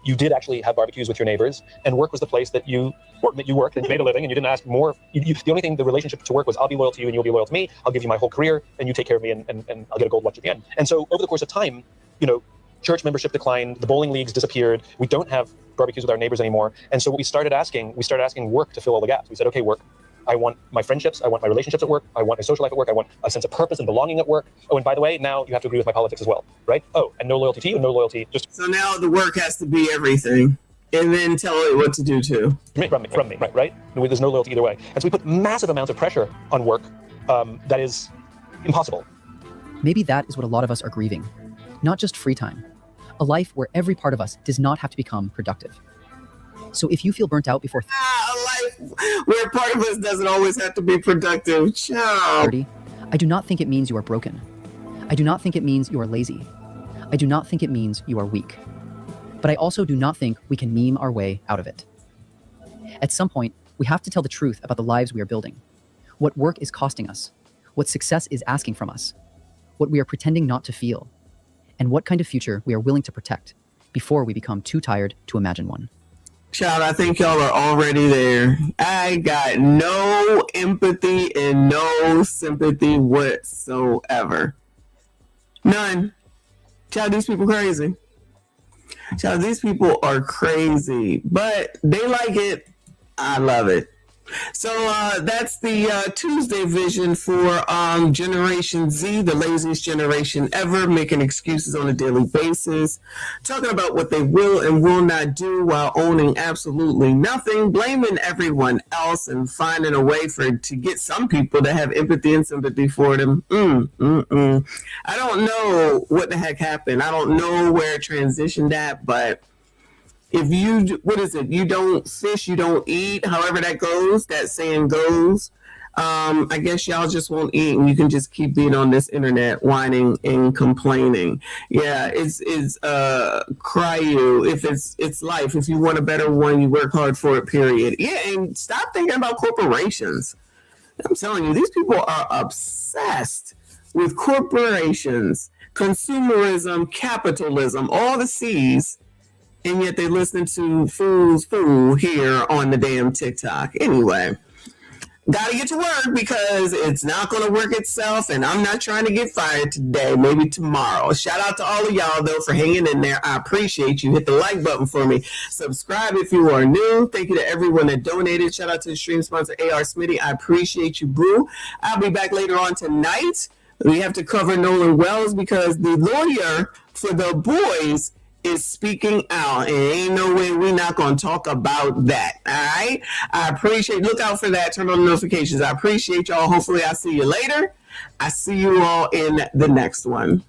You did actually have barbecues with your neighbors, and work was the place that you worked and made a living, and you didn't ask more. The only thing, the relationship to work was, I'll be loyal to you and you'll be loyal to me. I'll give you my whole career and you take care of me, and I'll get a gold watch at the end. And so over the course of time, church membership declined, the bowling leagues disappeared. We don't have barbecues with our neighbors anymore. And so what we started asking work to fill all the gaps. We said, okay, work. I want my friendships. I want my relationships at work. I want my social life at work. I want a sense of purpose and belonging at work. Oh, and by the way, now you have to agree with my politics as well, right? Oh, and no loyalty to you and no loyalty. So now the work has to be everything, and then tell it what to do too. From me, right? There's no loyalty either way. And so we put massive amounts of pressure on work that is impossible. Maybe that is what a lot of us are grieving. Not just free time. A life where every part of us does not have to become productive. So if you feel burnt out before a life where part of us doesn't always have to be productive. Ciao. 30, I do not think it means you are broken. I do not think it means you are lazy. I do not think it means you are weak. But I also do not think we can meme our way out of it. At some point, we have to tell the truth about the lives we are building. What work is costing us. What success is asking from us. What we are pretending not to feel. And what kind of future we are willing to protect before we become too tired to imagine one. Child, I think y'all are already there. I got no empathy and no sympathy whatsoever. None. Child, these people crazy. Child, these people are crazy, but they like it. I love it. So that's the Tuesday vision for Generation Z, the laziest generation ever, making excuses on a daily basis, talking about what they will and will not do while owning absolutely nothing, blaming everyone else, and finding a way to get some people to have empathy and sympathy for them. I don't know what the heck happened. I don't know where it transitioned at, but if you, you don't fish, you don't eat, however that goes, that saying goes, I guess y'all just won't eat and you can just keep being on this internet whining and complaining. Yeah, it's cry you. If it's life. If you want a better one, you work hard for it, period. Yeah, and stop thinking about corporations. I'm telling you, these people are obsessed with corporations, consumerism, capitalism, all the C's. And yet they listen to Fool's Fool here on the damn TikTok. Anyway, gotta get to work because it's not going to work itself. And I'm not trying to get fired today, maybe tomorrow. Shout out to all of y'all, though, for hanging in there. I appreciate you. Hit the like button for me. Subscribe if you are new. Thank you to everyone that donated. Shout out to the stream sponsor, AR Smitty. I appreciate you, boo. I'll be back later on tonight. We have to cover Nolan Wells because the lawyer for the boys is speaking out, and ain't no way we're not going to talk about that. All right, I appreciate, look out for that, turn on the notifications. I appreciate y'all. Hopefully I'll see you later. I see you all in the next one.